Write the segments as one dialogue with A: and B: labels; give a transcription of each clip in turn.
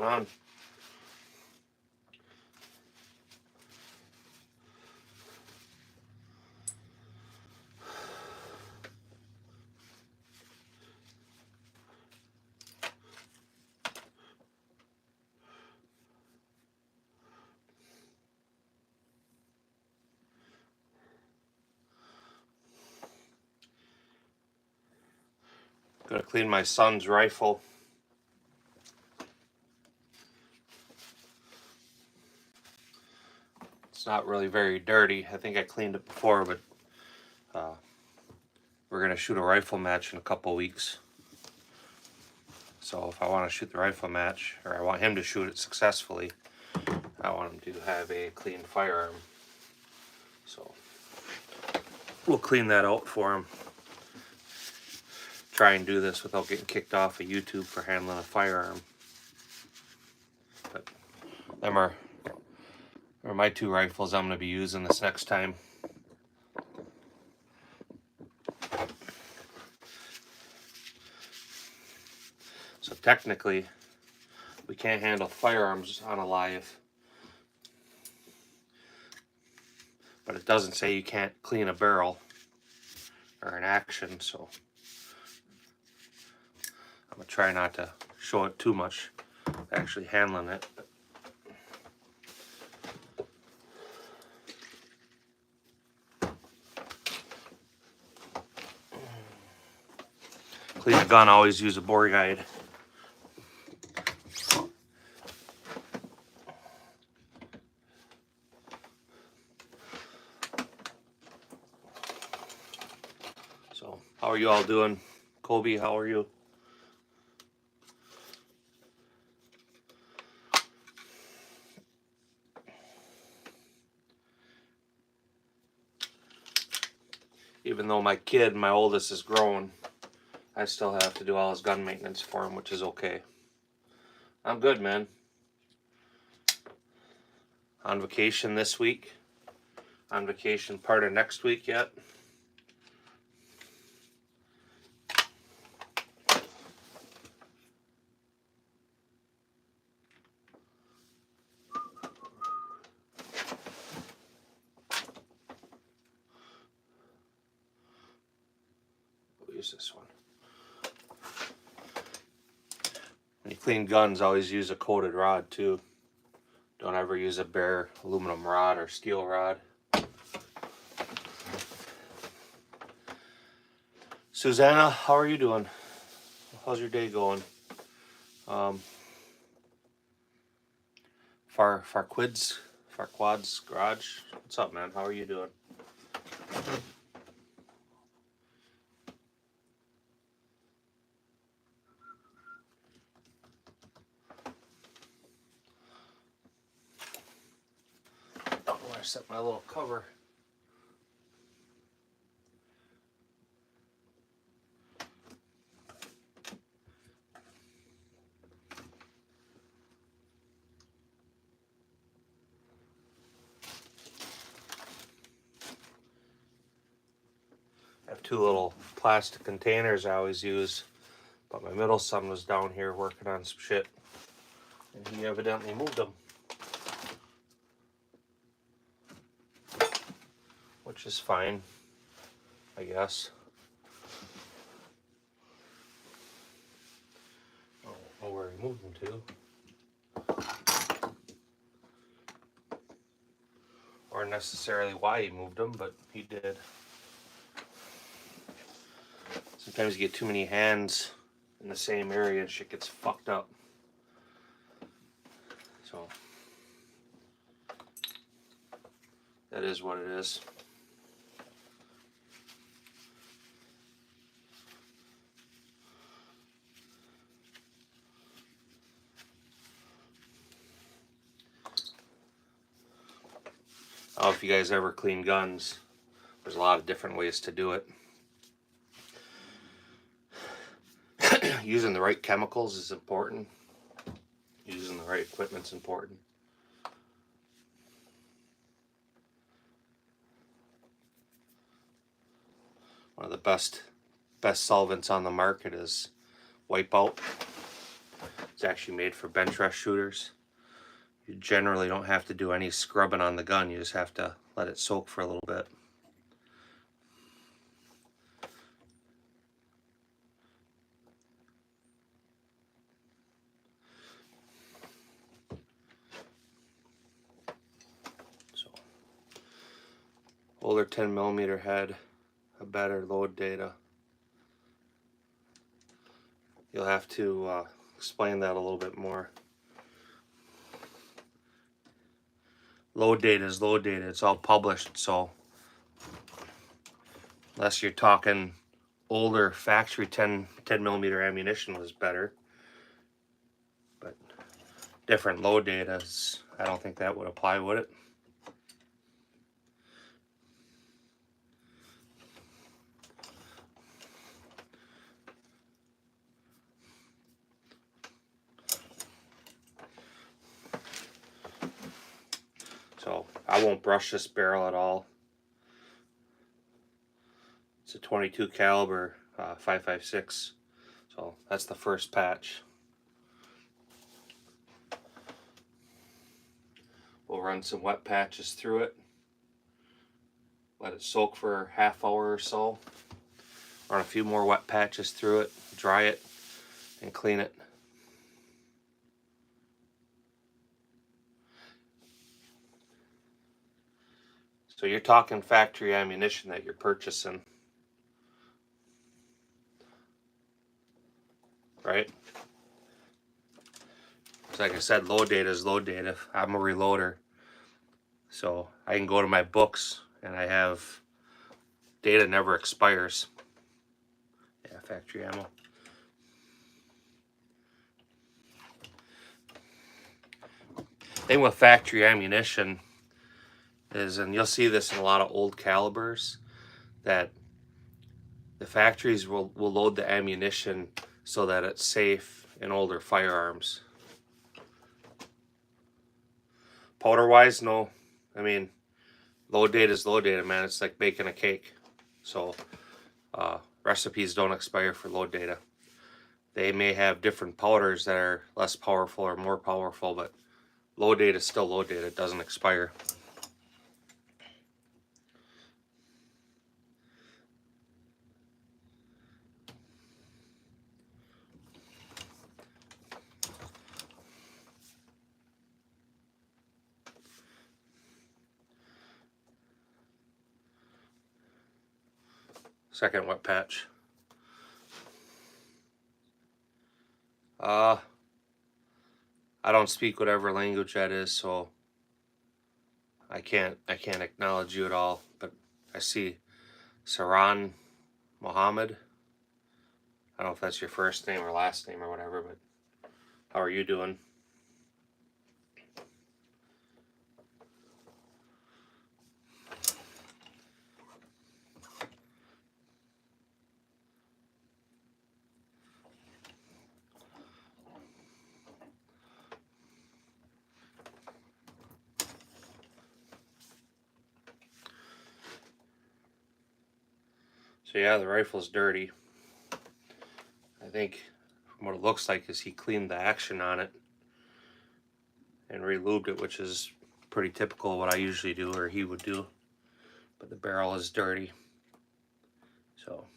A: going on? Gonna clean my son's rifle. It's not really very dirty. I think I cleaned it before, but we're gonna shoot a rifle match in a couple weeks. So if I want to shoot the rifle match, or I want him to shoot it successfully, I want him to have a clean firearm. So we'll clean that out for him. Try and do this without getting kicked off of YouTube for handling a firearm. But them are my two rifles I'm going to be using this next time. So technically, we can't handle firearms on a live. But it doesn't say you can't clean a barrel or an action, so I'm going to try not to show it too much, actually handling it. Clean a gun, always use a bore guide. So, how are you all doing? Kobe, how are you? Even though my kid, my oldest, is grown, I still have to do all his gun maintenance for him, which is okay. I'm good, man. On vacation this week. On vacation part of next week yet. We'll use this one. When you clean guns, always use a coated rod too. Don't ever use a bare aluminum rod or steel rod. Susanna, how are you doing? How's your day going? Farquads Garage. What's up, man? How are you doing? Oh, where I set my little cover. I have two little plastic containers I always use, but my middle son was down here working on some shit, and he evidently moved them, which is fine, I guess. I don't know where he moved them to, or necessarily why he moved them, but he did. Sometimes you get too many hands in the same area and shit gets fucked up. So that is what it is. Oh, if you guys ever clean guns, there's a lot of different ways to do it. Using the right chemicals is important. Using the right equipment's important. One of the best solvents on the market is Wipeout. It's actually made for bench rest shooters. You generally don't have to do any scrubbing on the gun. You just have to let it soak for a little bit. So, older 10mm head, a better load data. You'll have to explain that a little bit more. Load data is load data. It's all published, so unless you're talking older factory 10mm ammunition was better, but different load data, I don't think that would apply, would it? So I won't brush this barrel at all. It's a 22 caliber 5.56, so that's the first patch. We'll run some wet patches through it, let it soak for a half hour or so, run a few more wet patches through it, dry it, and clean it. So you're talking factory ammunition that you're purchasing, right? So like I said, load data is load data. I'm a reloader, so I can go to my books and I have data never expires. Yeah, factory ammo. Thing with factory ammunition is, and you'll see this in a lot of old calibers, that the factories will load the ammunition so that it's safe in older firearms. Powder wise, no. I mean, load data is load data, man. It's like baking a cake. So recipes don't expire for load data. They may have different powders that are less powerful or more powerful, but load data is still load data. It doesn't expire. Second wet patch. I don't speak whatever language that is, so I can't acknowledge you at all. But I see Saran Mohammed. I don't know if that's your first name or last name or whatever, but how are you doing? So yeah, the rifle's dirty. I think from what it looks like is he cleaned the action on it and re-lubed it, which is pretty typical of what I usually do or he would do. But the barrel is dirty. So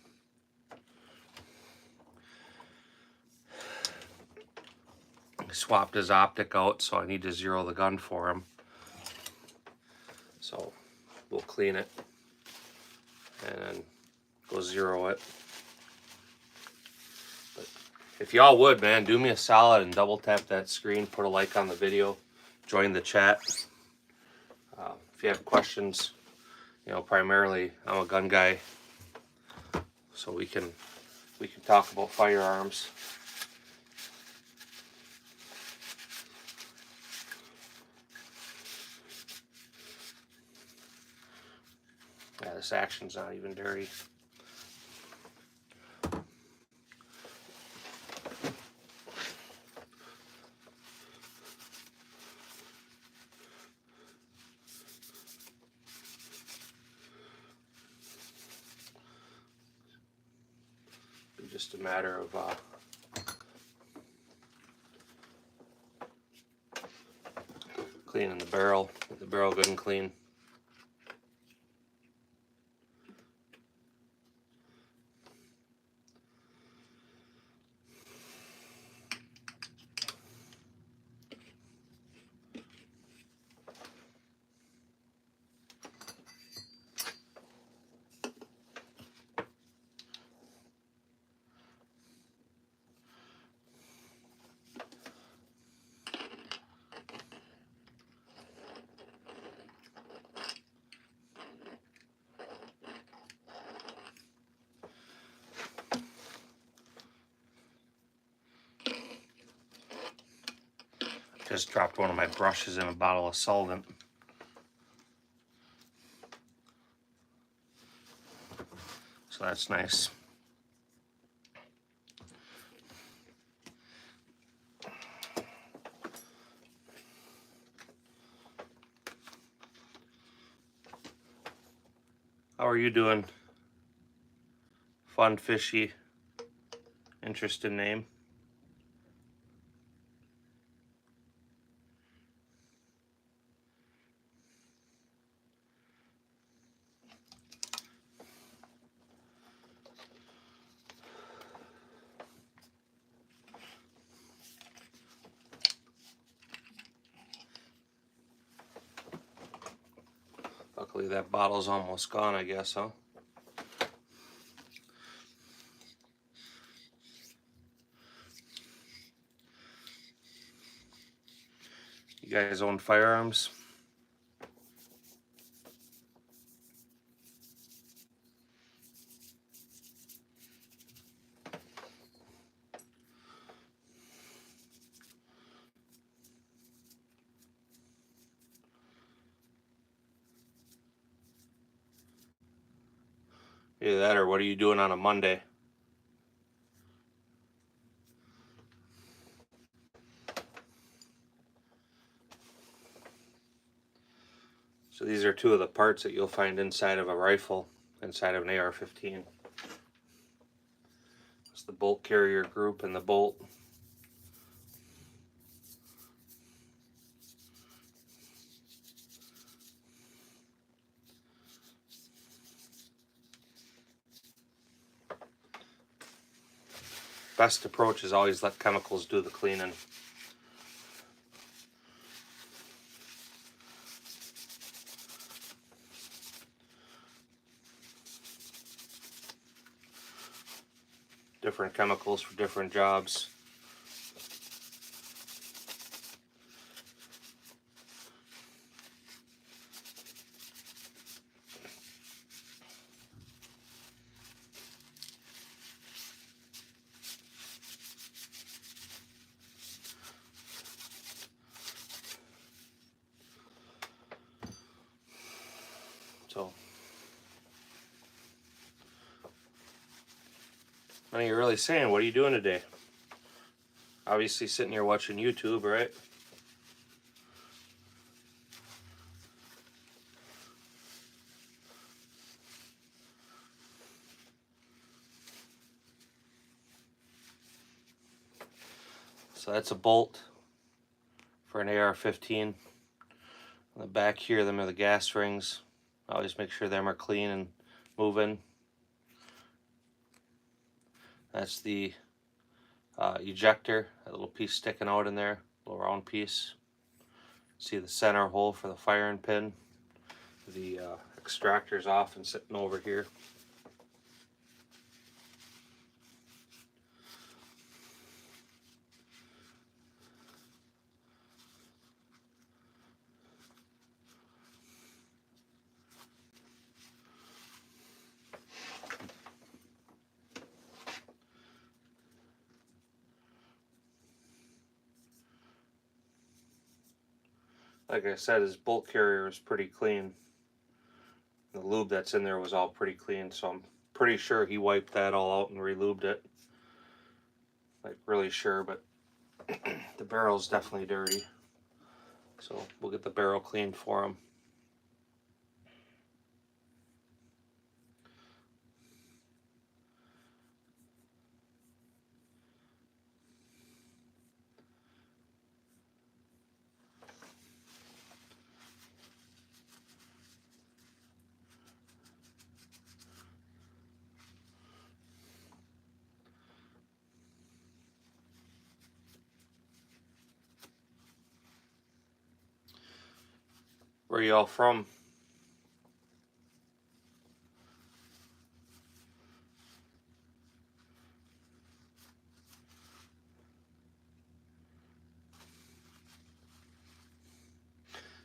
A: he swapped his optic out, so I need to zero the gun for him. So we'll clean it and then go zero it. But if y'all would, man, do me a solid and double tap that screen, put a like on the video, join the chat. If you have questions, you know, primarily I'm a gun guy, so we can talk about firearms. Yeah, this action's not even dirty. Just a matter of cleaning the barrel. Get the barrel good and clean. Just dropped one of my brushes in a bottle of solvent. So that's nice. How are you doing? Fun, fishy, interesting name. Luckily that bottle's almost gone, I guess, huh? You guys own firearms? Either that or what are you doing on a Monday? So these are two of the parts that you'll find inside of a rifle, inside of an AR-15. It's the bolt carrier group and the bolt. Best approach is always let chemicals do the cleaning. Different chemicals for different jobs. So, what are you really saying? What are you doing today? Obviously sitting here watching YouTube, right? So that's a bolt for an AR-15. On the back here, them are the gas rings. Always make sure them are clean and moving. That's the ejector, that little piece sticking out in there, little round piece. See the center hole for the firing pin. The extractor's off and sitting over here. Like I said, his bolt carrier is pretty clean. The lube that's in there was all pretty clean, so I'm pretty sure he wiped that all out and re-lubed it. Like, really sure, but the barrel's definitely dirty. So we'll get the barrel cleaned for him. Where y'all from?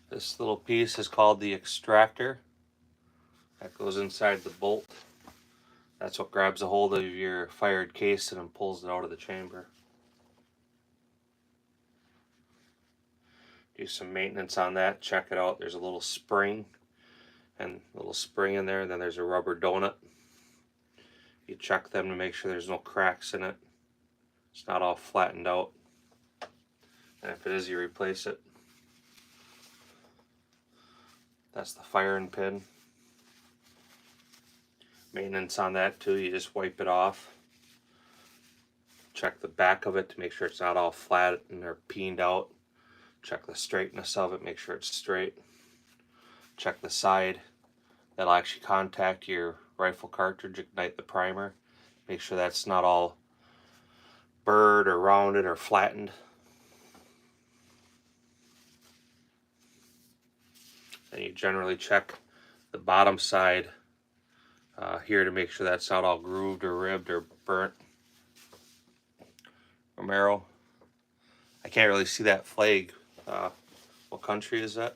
A: This little piece is called the extractor. That goes inside the bolt. That's what grabs a hold of your fired casing and pulls it out of the chamber. Do some maintenance on that, check it out. There's a little spring and a little spring in there, and then there's a rubber donut. You check them to make sure there's no cracks in it. It's not all flattened out. And if it is, you replace it. That's the firing pin. Maintenance on that too, you just wipe it off. Check the back of it to make sure it's not all flat and they're peened out. Check the straightness of it, make sure it's straight. Check the side. That'll actually contact your rifle cartridge, ignite the primer. Make sure that's not all burred or rounded or flattened. And you generally check the bottom side here to make sure that's not all grooved or ribbed or burnt. Romero. I can't really see that flag. What country is that?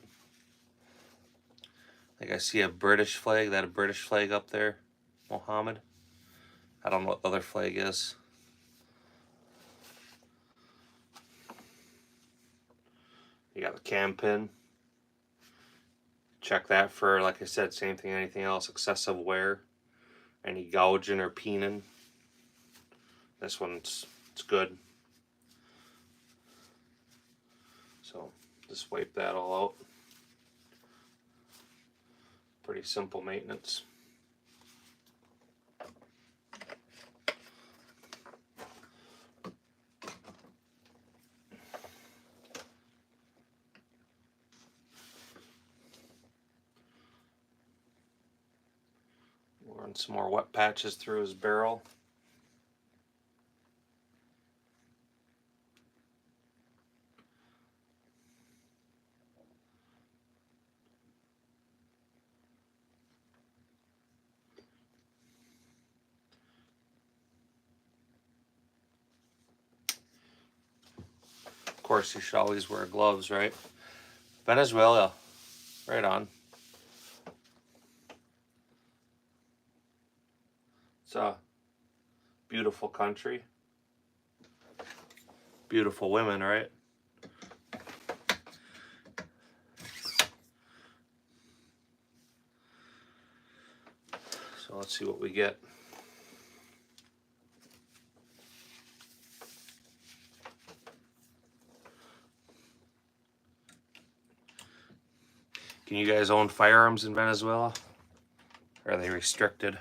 A: I think I see a British flag. That a British flag up there? Mohammed? I don't know what the other flag is. You got the cam pin. Check that for, like I said, same thing, anything else, excessive wear, any gouging or peening. This one's it's good. So just wipe that all out. Pretty simple maintenance. Run some more wet patches through his barrel. Of course, you should always wear gloves, right? Venezuela, right on. It's a beautiful country. Beautiful women, right? So let's see what we get. Can you guys own firearms in Venezuela? Or are they restricted?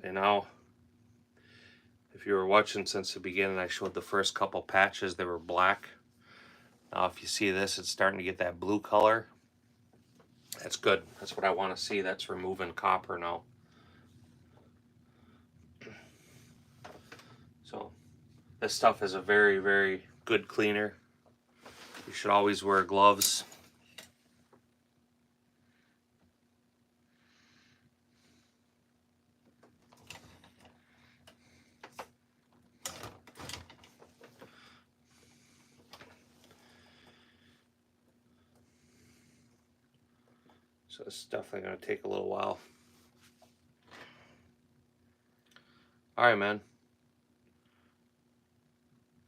A: And now, if you were watching since the beginning, I showed the first couple patches, they were black. Now if you see this, it's starting to get that blue color. That's good. That's what I want to see. That's removing copper now. So this stuff is a very, very good cleaner. You should always wear gloves. So it's definitely going to take a little while. All right, man.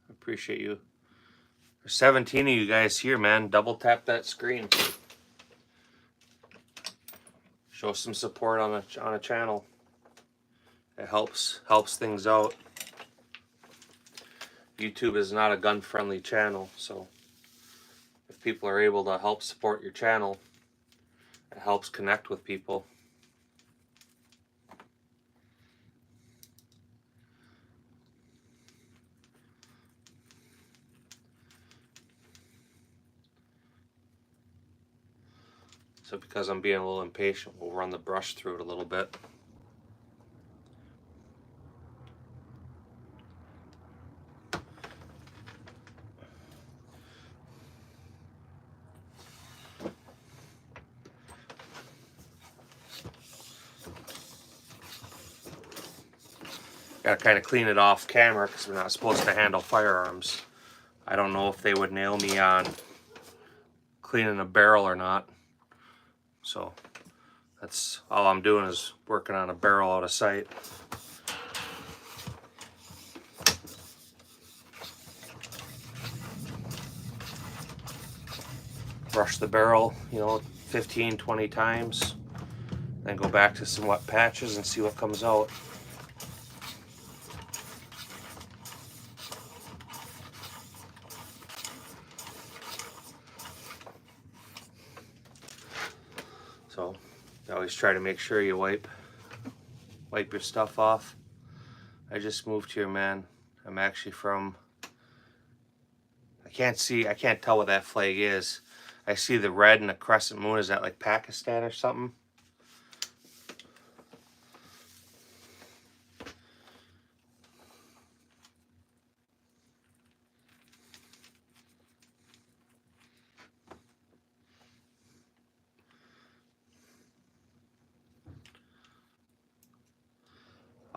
A: I appreciate you. There's 17 of you guys here, man. Double tap that screen. Show some support on a channel. It helps things out. YouTube is not a gun-friendly channel, so if people are able to help support your channel, it helps connect with people. So because I'm being a little impatient, we'll run the brush through it a little bit. Gotta kind of clean it off camera because we're not supposed to handle firearms. I don't know if they would nail me on cleaning a barrel or not. So that's all I'm doing, is working on a barrel out of sight. Brush the barrel, 15, 20 times. Then go back to some wet patches and see what comes out. So I always try to make sure you wipe your stuff off. I just moved here, man. I'm actually from, I can't tell what that flag is. I see the red and the crescent moon. Is that like Pakistan or something?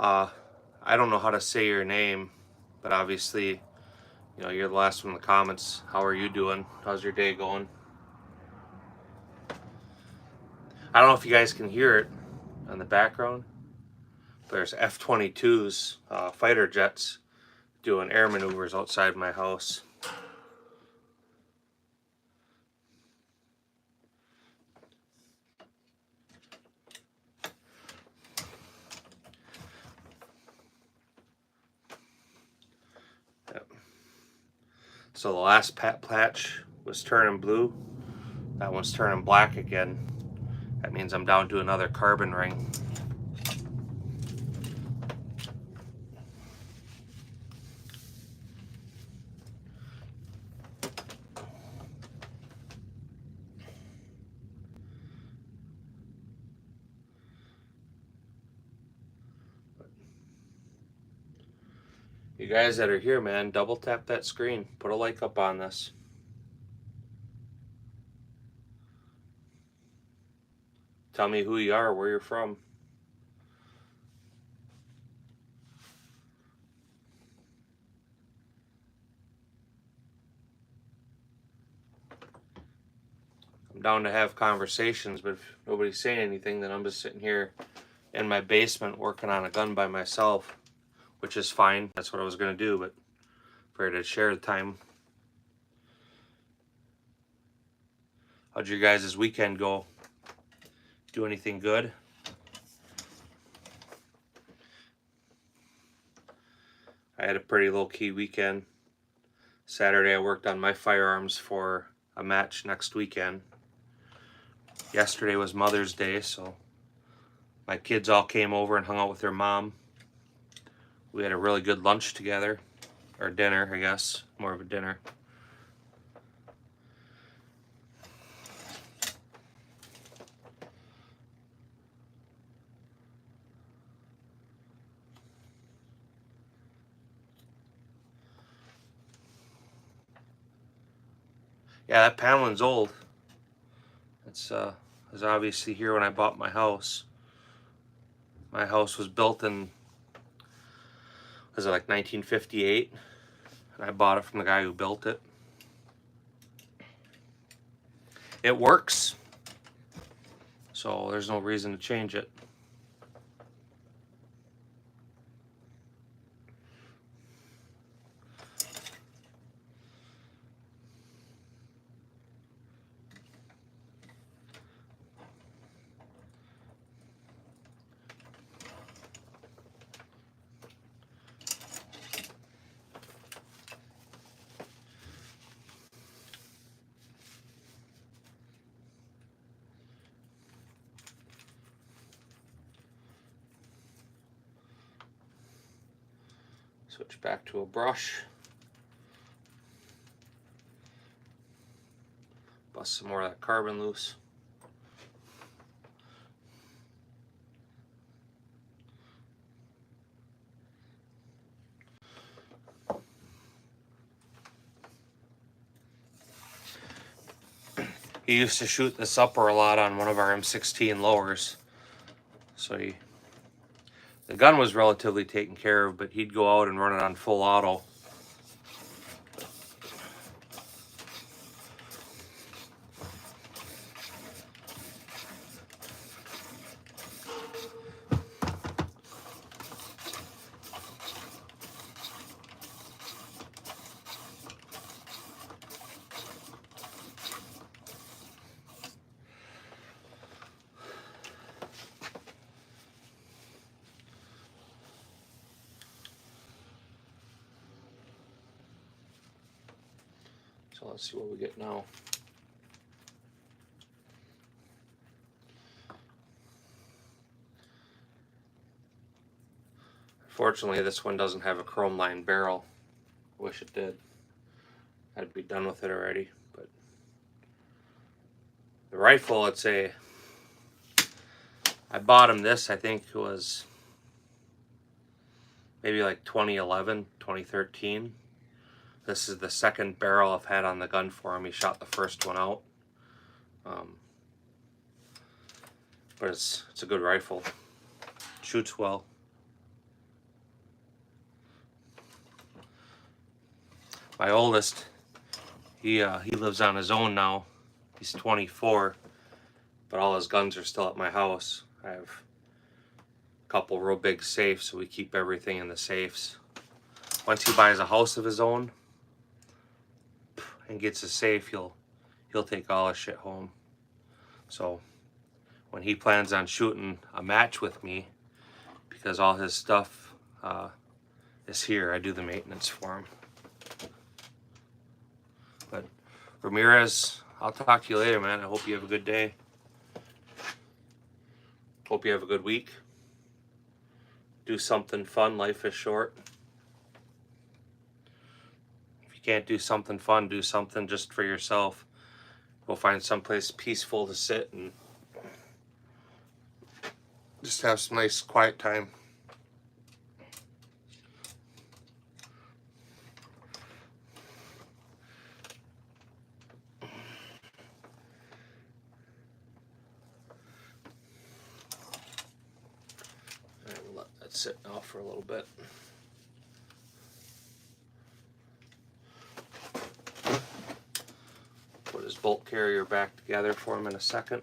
A: I don't know how to say your name, but obviously, you're the last one in the comments. How are you doing? How's your day going? I don't know if you guys can hear it on the background. There's F-22s, fighter jets, doing air maneuvers outside my house. Yep. So the last patch was turning blue. That one's turning black again. That means I'm down to another carbon ring. You guys that are here, man, double tap that screen. Put a like up on this. Tell me who you are, where you're from. I'm down to have conversations, but if nobody's saying anything, then I'm just sitting here in my basement working on a gun by myself, which is fine. That's what I was going to do, but for to share the time. How'd your guys' weekend go? Do anything good? I had a pretty low-key weekend. Saturday I worked on my firearms for a match next weekend. Yesterday was Mother's Day, so my kids all came over and hung out with their mom. We had a really good lunch together, or dinner, I guess, more of a dinner. Yeah, that paneling's old. It was obviously here when I bought my house. My house was built in, was it like 1958? And I bought it from the guy who built it. It works, so there's no reason to change it. Switch back to a brush. Bust some more of that carbon loose. He used to shoot this upper a lot on one of our M16 lowers. So The gun was relatively taken care of, but he'd go out and run it on full auto. So let's see what we get now. Fortunately, this one doesn't have a chrome lined barrel. Wish it did. I'd be done with it already. But the rifle, I bought him this, I think it was maybe like 2011, 2013. This is the second barrel I've had on the gun for him. He shot the first one out. But it's a good rifle. Shoots well. My oldest, he lives on his own now. He's 24, but all his guns are still at my house. I have a couple real big safes, so we keep everything in the safes. Once he buys a house of his own and gets a safe, he'll take all his shit home. So when he plans on shooting a match with me, because all his stuff is here, I do the maintenance for him. But Ramirez, I'll talk to you later, man. I hope you have a good day. Hope you have a good week. Do something fun. Life is short. If you can't do something fun, do something just for yourself. Go find someplace peaceful to sit and just have some nice quiet time. And we'll let that sit now for a little bit. Put his bolt carrier back together for him in a second.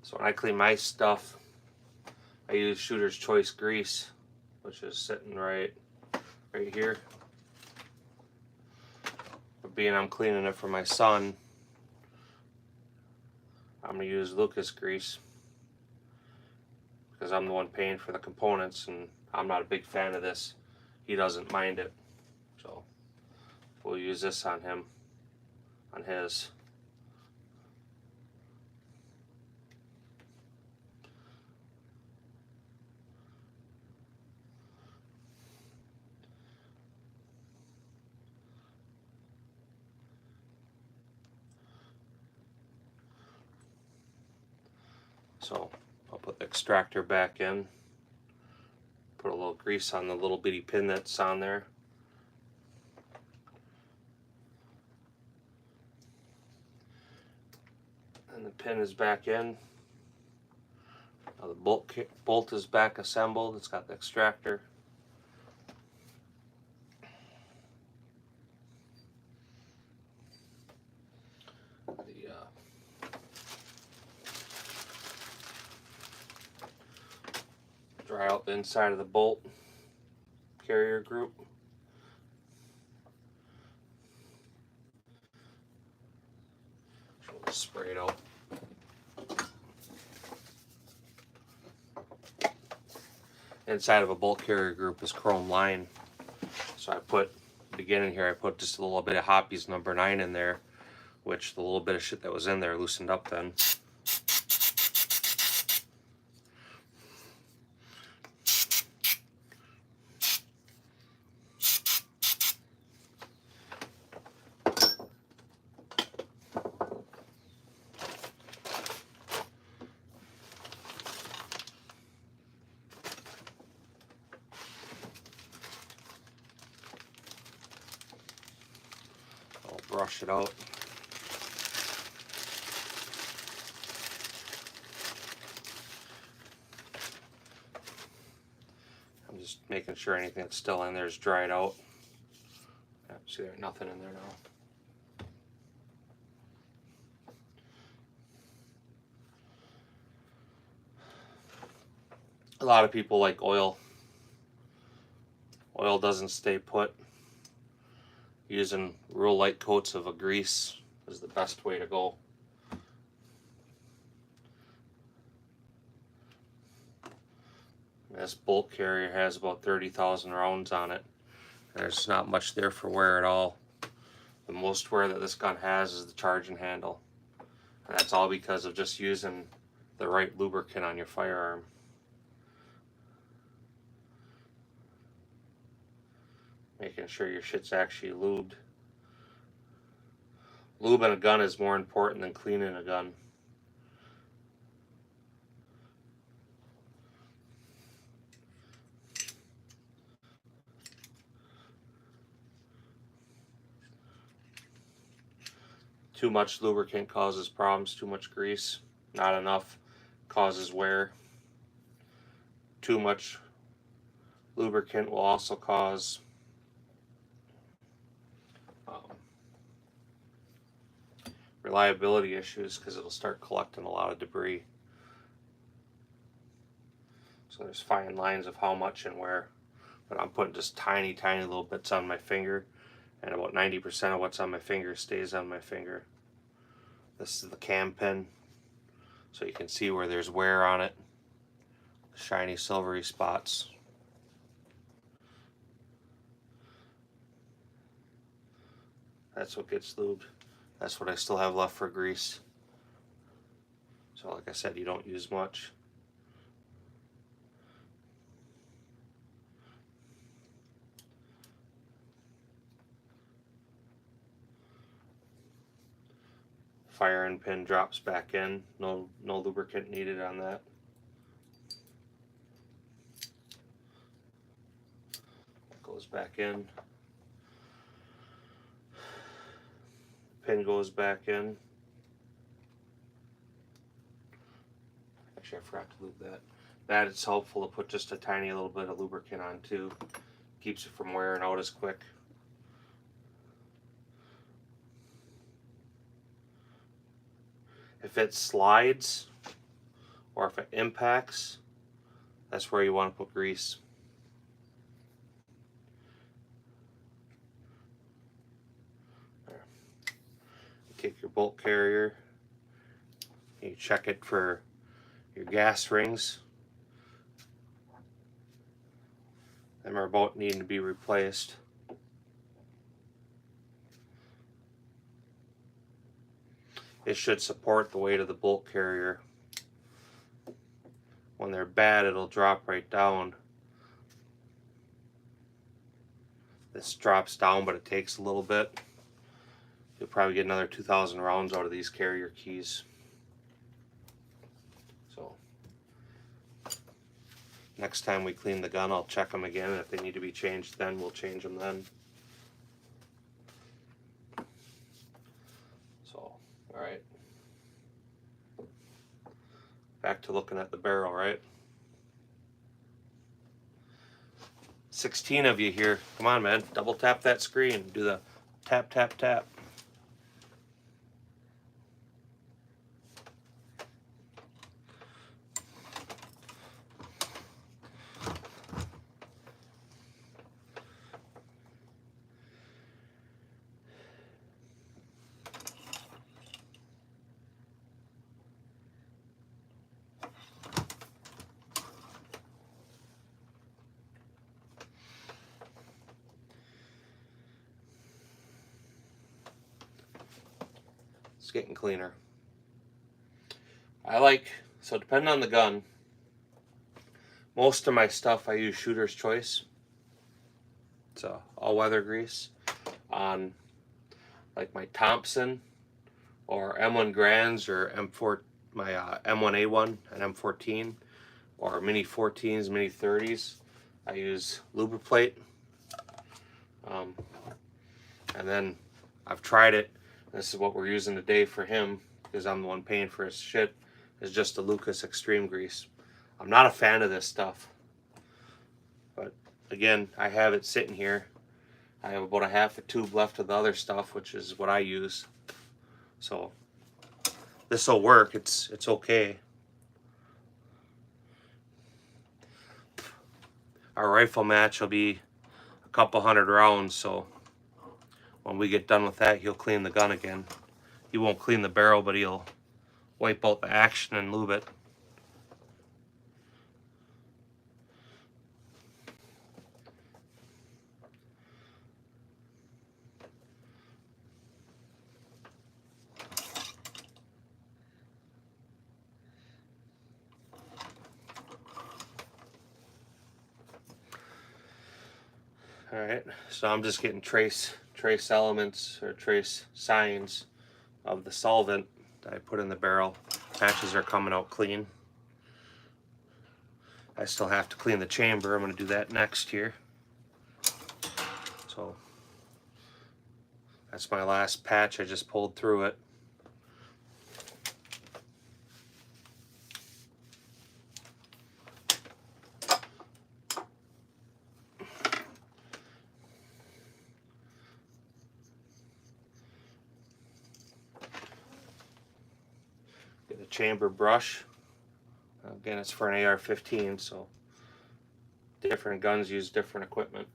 A: So when I clean my stuff, I use Shooter's Choice grease, which is sitting right here. But being I'm cleaning it for my son, I'm going to use Lucas grease because I'm the one paying for the components, and I'm not a big fan of this. He doesn't mind it. So we'll use this on him, on his. So I'll put the extractor back in, put a little grease on the little bitty pin that's on there. And the pin is back in. Now the bolt is back assembled. It's got the extractor. Dry out the inside of the bolt carrier group. We'll just spray it out. inside of a bolt carrier group is chrome line. So I put, beginning here, I put just a little bit of Hoppy's number 9 in there, which the little bit of shit that was in there loosened up then. I'll brush it out. I'm just making sure anything that's still in there is dried out. See, there's nothing in there now. A lot of people like oil. Oil doesn't stay put. Using real light coats of a grease is the best way to go. This bolt carrier has about 30,000 rounds on it. There's not much there for wear at all. The most wear that this gun has is the charging handle. And that's all because of just using the right lubricant on your firearm. Making sure your shit's actually lubed. Lubing a gun is more important than cleaning a gun. Too much lubricant causes problems, too much grease. Not enough causes wear. Too much lubricant will also cause reliability issues because it'll start collecting a lot of debris. So there's fine lines of how much and where. But I'm putting just tiny little bits on my finger, and about 90% of what's on my finger stays on my finger. This is the cam pin, so you can see where there's wear on it. Shiny silvery spots. That's what gets lubed. That's what I still have left for grease. So like I said, you don't use much. Firing pin drops back in. No lubricant needed on that. Goes back in. Pin goes back in. Actually, I forgot to lube that. That it's helpful to put just a tiny little bit of lubricant on too. Keeps it from wearing out as quick. If it slides or if it impacts, that's where you want to put grease. There. Take your bolt carrier, you check it for your gas rings. Them are both needing to be replaced. It should support the weight of the bolt carrier. When they're bad, it'll drop right down. This drops down, but it takes a little bit. You'll probably get another 2,000 rounds out of these carrier keys. So next time we clean the gun, I'll check them again, and if they need to be changed then, we'll change them then. So, alright. Back to looking at the barrel, right? 16 of you here. Come on, man. Double tap that screen. Do the tap, tap, tap. It's getting cleaner. So depending on the gun, most of my stuff I use Shooter's Choice. It's all-weather grease. On like my Thompson or M1 Grands or M4, my M1A1 and M14, or Mini 14s, Mini 30s, I use Lubriplate. And then I've tried it. This is what we're using today for him, because I'm the one paying for his shit, is just the Lucas Extreme Grease. I'm not a fan of this stuff, but again, I have it sitting here. I have about a half a tube left of the other stuff, which is what I use. So this will work. It's okay. Our rifle match will be a couple hundred rounds, so when we get done with that, he'll clean the gun again. He won't clean the barrel, but he'll wipe out the action and lube it. Alright, so I'm just getting trace elements or trace signs of the solvent that I put in the barrel. Patches are coming out clean. I still have to clean the chamber. I'm going to do that next here. So that's my last patch. I just pulled through it. Get a chamber brush. Again, it's for an AR-15, so different guns use different equipment.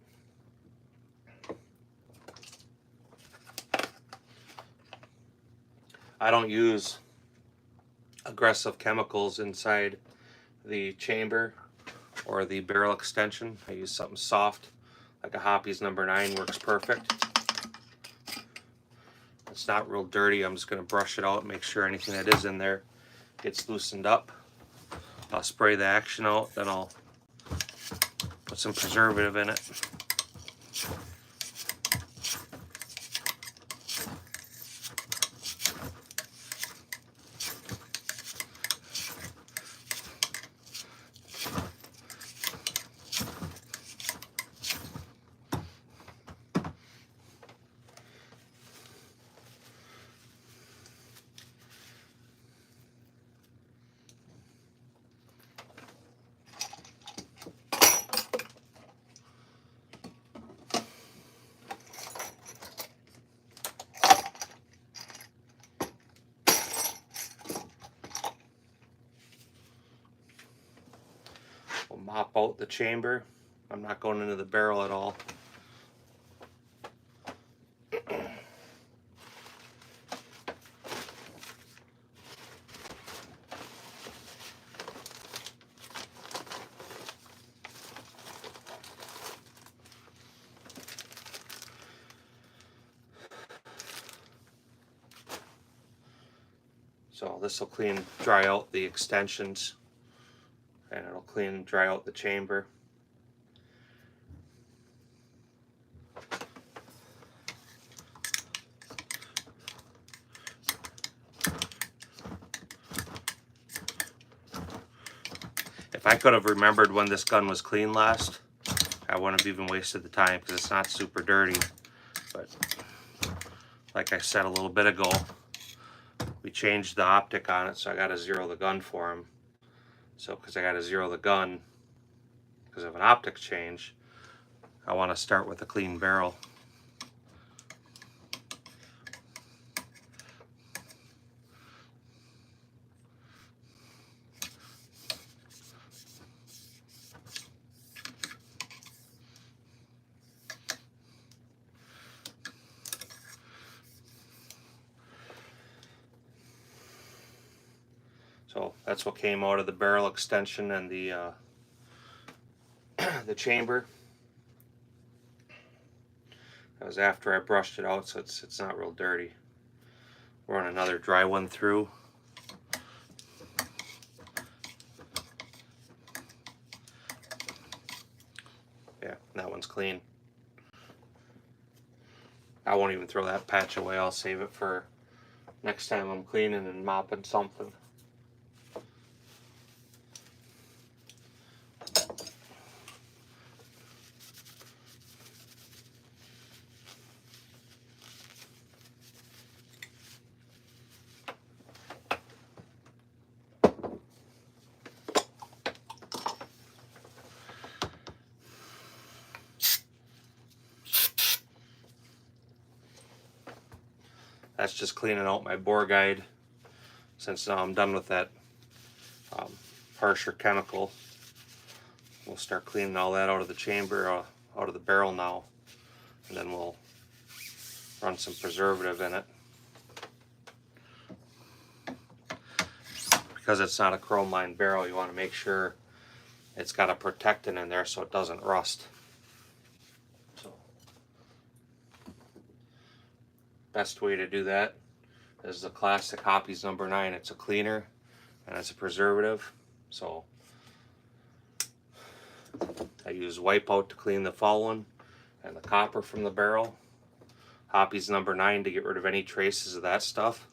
A: I don't use aggressive chemicals inside the chamber or the barrel extension. I use something soft, like a Hoppe's number 9 works perfect. It's not real dirty. I'm just going to brush it out and make sure anything that is in there gets loosened up. I'll spray the action out, then I'll put some preservative in it. We'll mop out the chamber. I'm not going into the barrel at all. So this will dry out the extensions, and it'll dry out the chamber. If I could have remembered when this gun was clean last, I wouldn't have even wasted the time, because it's not super dirty. But like I said a little bit ago, we changed the optic on it, so I got to zero the gun for him. So because I got to zero the gun because of an optic change, I want to start with a clean barrel. So that's what came out of the barrel extension and the the chamber. That was after I brushed it out, so it's not real dirty. Run another dry one through. Yeah, that one's clean. I won't even throw that patch away. I'll save it for next time I'm cleaning and mopping something. That's just cleaning out my bore guide. Since now I'm done with that harsher chemical, we'll start cleaning all that out of the chamber, out of the barrel now, and then we'll run some preservative in it. Because it's not a chrome lined barrel, you want to make sure it's got a protectant in there so it doesn't rust. So, best way to do that is the classic Hoppe's number 9. It's a cleaner and it's a preservative. So I use Wipeout to clean the fouling and the copper from the barrel. Hoppe's number 9 to get rid of any traces of that stuff.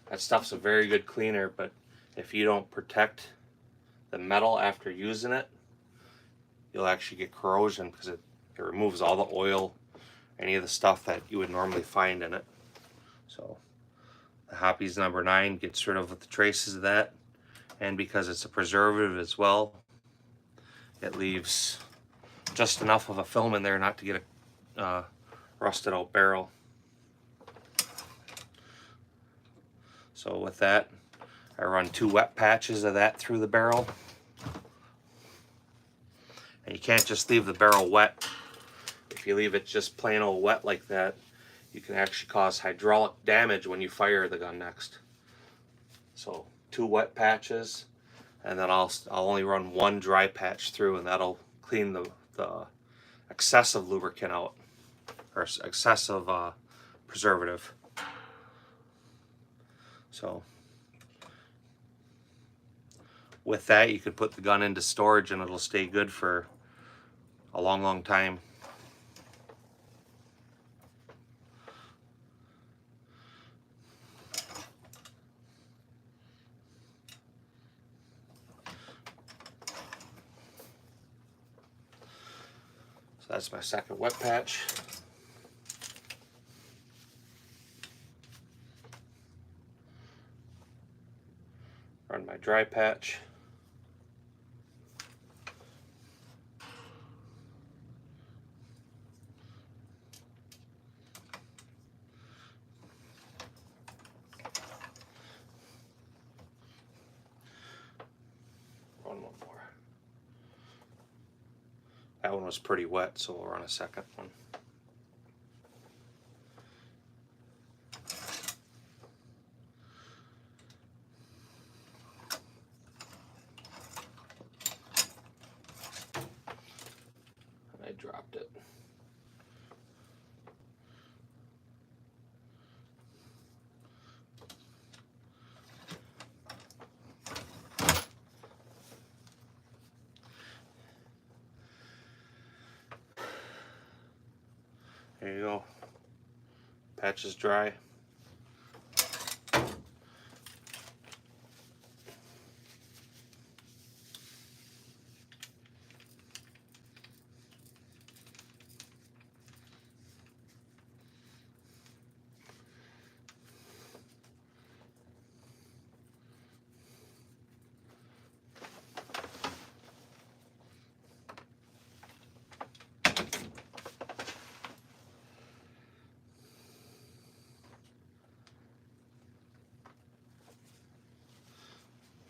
A: That stuff's a very good cleaner, but if you don't protect the metal after using it, you'll actually get corrosion because it removes all the oil, any of the stuff that you would normally find in it. So the Hoppe's number 9 gets rid of the traces of that, and because it's a preservative as well, it leaves just enough of a film in there not to get a rusted out barrel. So with that, I run 2 wet patches of that through the barrel. And you can't just leave the barrel wet. If you leave it just plain old wet like that, you can actually cause hydraulic damage when you fire the gun next. So 2 wet patches, and then I'll only run 1 dry patch through, and that'll clean the excessive lubricant out, or excessive preservative. So with that, you could put the gun into storage and it'll stay good for a long, long time. So that's my second wet patch. Run my dry patch. Run one more. That one was pretty wet, so we'll run a second one. I dropped it. There you go. Patch is dry.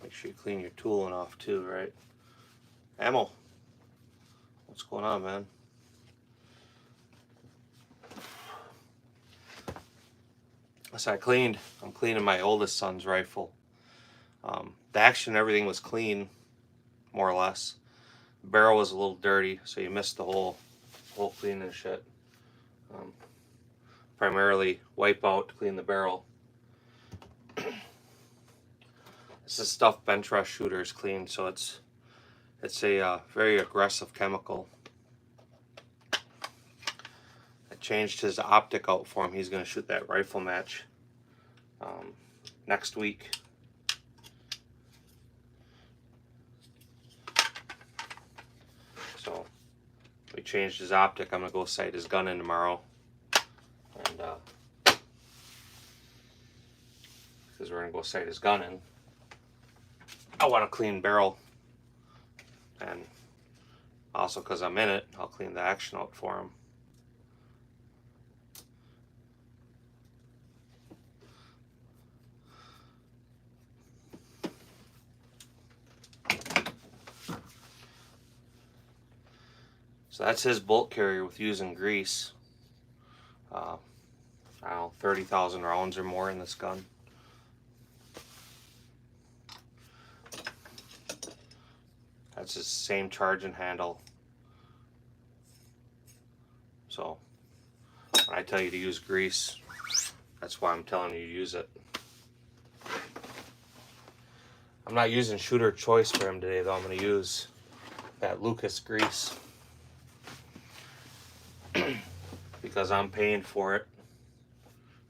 A: Make sure you clean your tooling off too, right? Ammo, what's going on, man? So I'm cleaning my oldest son's rifle. The action and everything was clean, more or less. barrel was a little dirty, so you missed the whole cleaning shit. Primarily wipe out to clean the barrel. This is stuff bench rush shooters clean, so it's a very aggressive chemical. I changed his optic out for him. He's going to shoot that rifle match next week. So we changed his optic. I'm going to go sight his gun in tomorrow. And because we're going to go sight his gun in, I want a clean barrel. And also because I'm in it, I'll clean the action out for him. So that's his bolt carrier with using grease. I don't know, 30,000 rounds or more in this gun. That's his same charging handle. So when I tell you to use grease, that's why I'm telling you to use it. I'm not using Shooter Choice for him today though. I'm going to use that Lucas grease because I'm paying for it.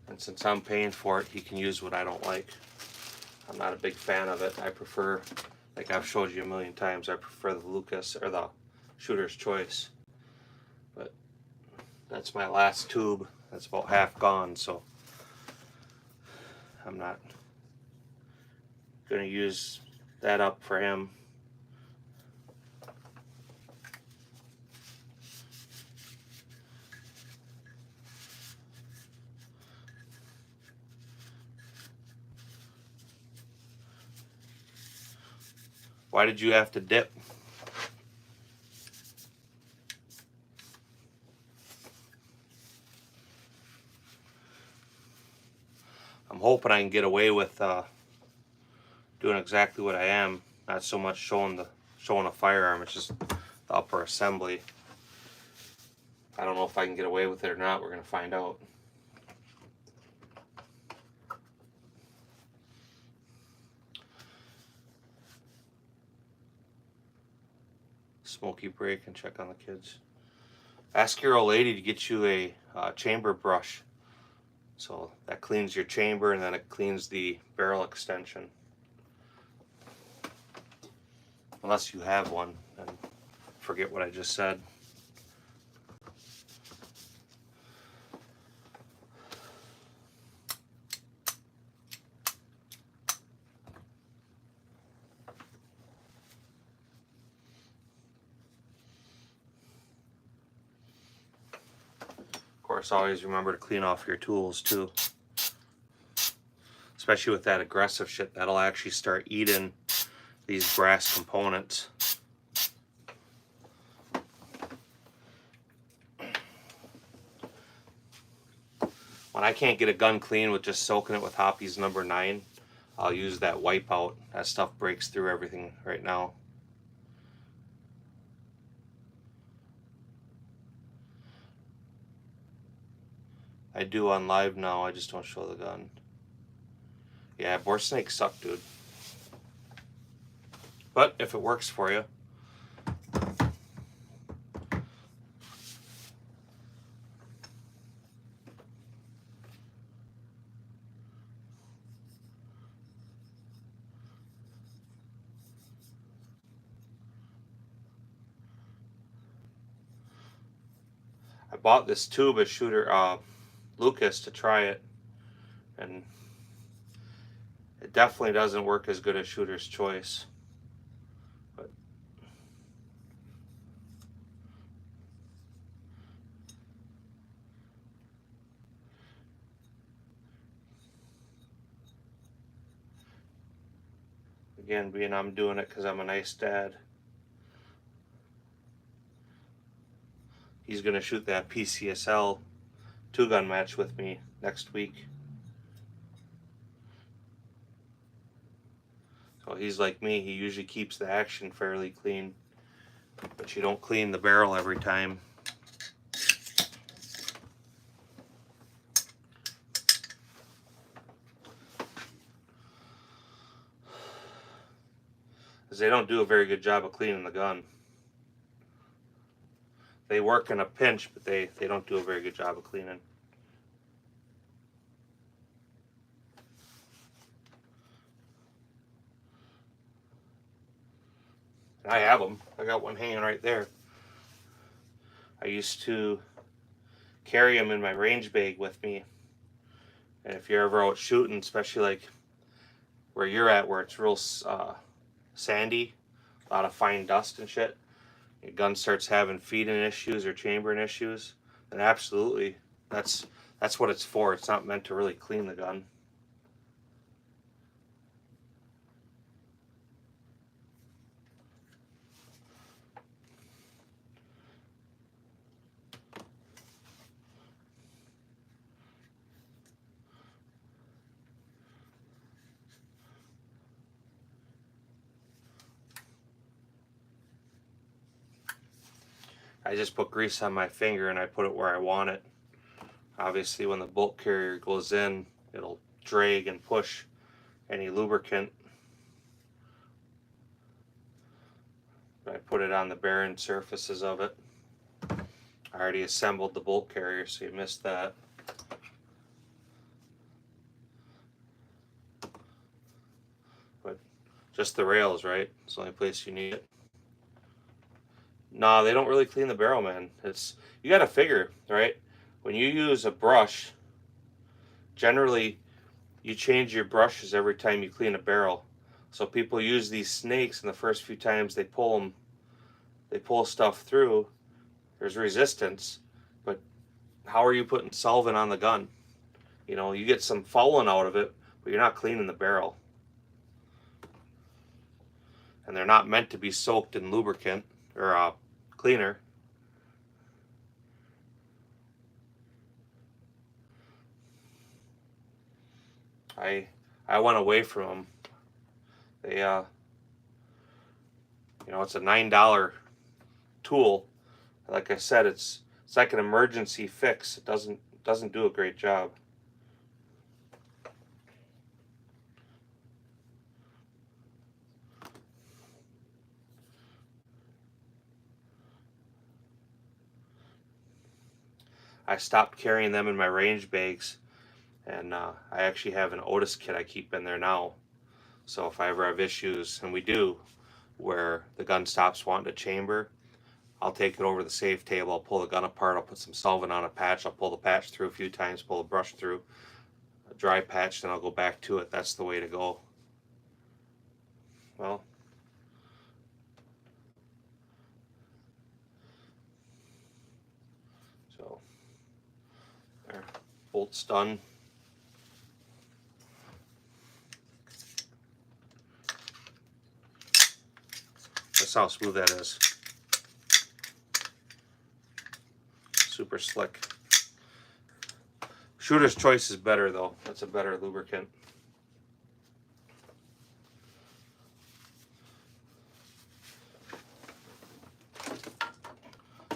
A: And since I'm paying for it, he can use what I don't like. I'm not a big fan of it. I prefer, like I've showed you a million times, I prefer the Lucas or the Shooter's Choice. But that's my last tube. That's about half gone, so I'm not going to use that up for him. Why did you have to dip? I'm hoping I can get away with doing exactly what I am, not so much showing a firearm. It's just the upper assembly. I don't know if I can get away with it or not. We're going to find out. Smoky break and check on the kids. Ask your old lady to get you a chamber brush. So that cleans your chamber and then it cleans the barrel extension. Unless you have one, and forget what I just said. Of course, always remember to clean off your tools too. Especially with that aggressive shit, that'll actually start eating these brass components. When I can't get a gun clean with just soaking it with Hoppy's number 9, I'll use that wipeout. That stuff breaks through everything right now. I do on live now, I just don't show the gun. Yeah, boar snakes suck, dude. But if it works for you. I bought this tube of Shooter Lucas to try it, and it definitely doesn't work as good as Shooter's Choice. But again, being I'm doing it because I'm a nice dad. He's going to shoot that PCSL 2-gun match with me next week. So he's like me, he usually keeps the action fairly clean. but you don't clean the barrel every time. Because they don't do a very good job of cleaning the gun. They work in a pinch, but they don't do a very good job of cleaning. I have them. I got one hanging right there. I used to carry them in my range bag with me. And if you're ever out shooting, especially like where you're at, where it's real sandy, a lot of fine dust and shit, your gun starts having feeding issues or chambering issues, then absolutely, that's what it's for. It's not meant to really clean the gun. I just put grease on my finger and I put it where I want it. Obviously, when the bolt carrier goes in, it'll drag and push any lubricant. But I put it on the bearing surfaces of it. I already assembled the bolt carrier, so you missed that. But just the rails, right? It's the only place you need it. No, they don't really clean the barrel, man. You got to figure, right? When you use a brush, generally you change your brushes every time you clean a barrel. So people use these snakes, and the first few times they pull stuff through. There's resistance, but how are you putting solvent on the gun? You know, you get some fouling out of it, but you're not cleaning the barrel. And they're not meant to be soaked in lubricant or cleaner. I went away from them. They you know, it's a $9 tool. Like I said, it's like an emergency fix. It doesn't do a great job. I stopped carrying them in my range bags, and I actually have an Otis kit I keep in there now. So if I ever have issues, and we do, where the gun stops wanting to chamber, I'll take it over to the safe table, I'll pull the gun apart, I'll put some solvent on a patch, I'll pull the patch through a few times, pull the brush through, a dry patch, then I'll go back to it. That's the way to go. Well, so there, bolt's done. That's how smooth that is. Super slick. Shooter's Choice is better though. That's a better lubricant.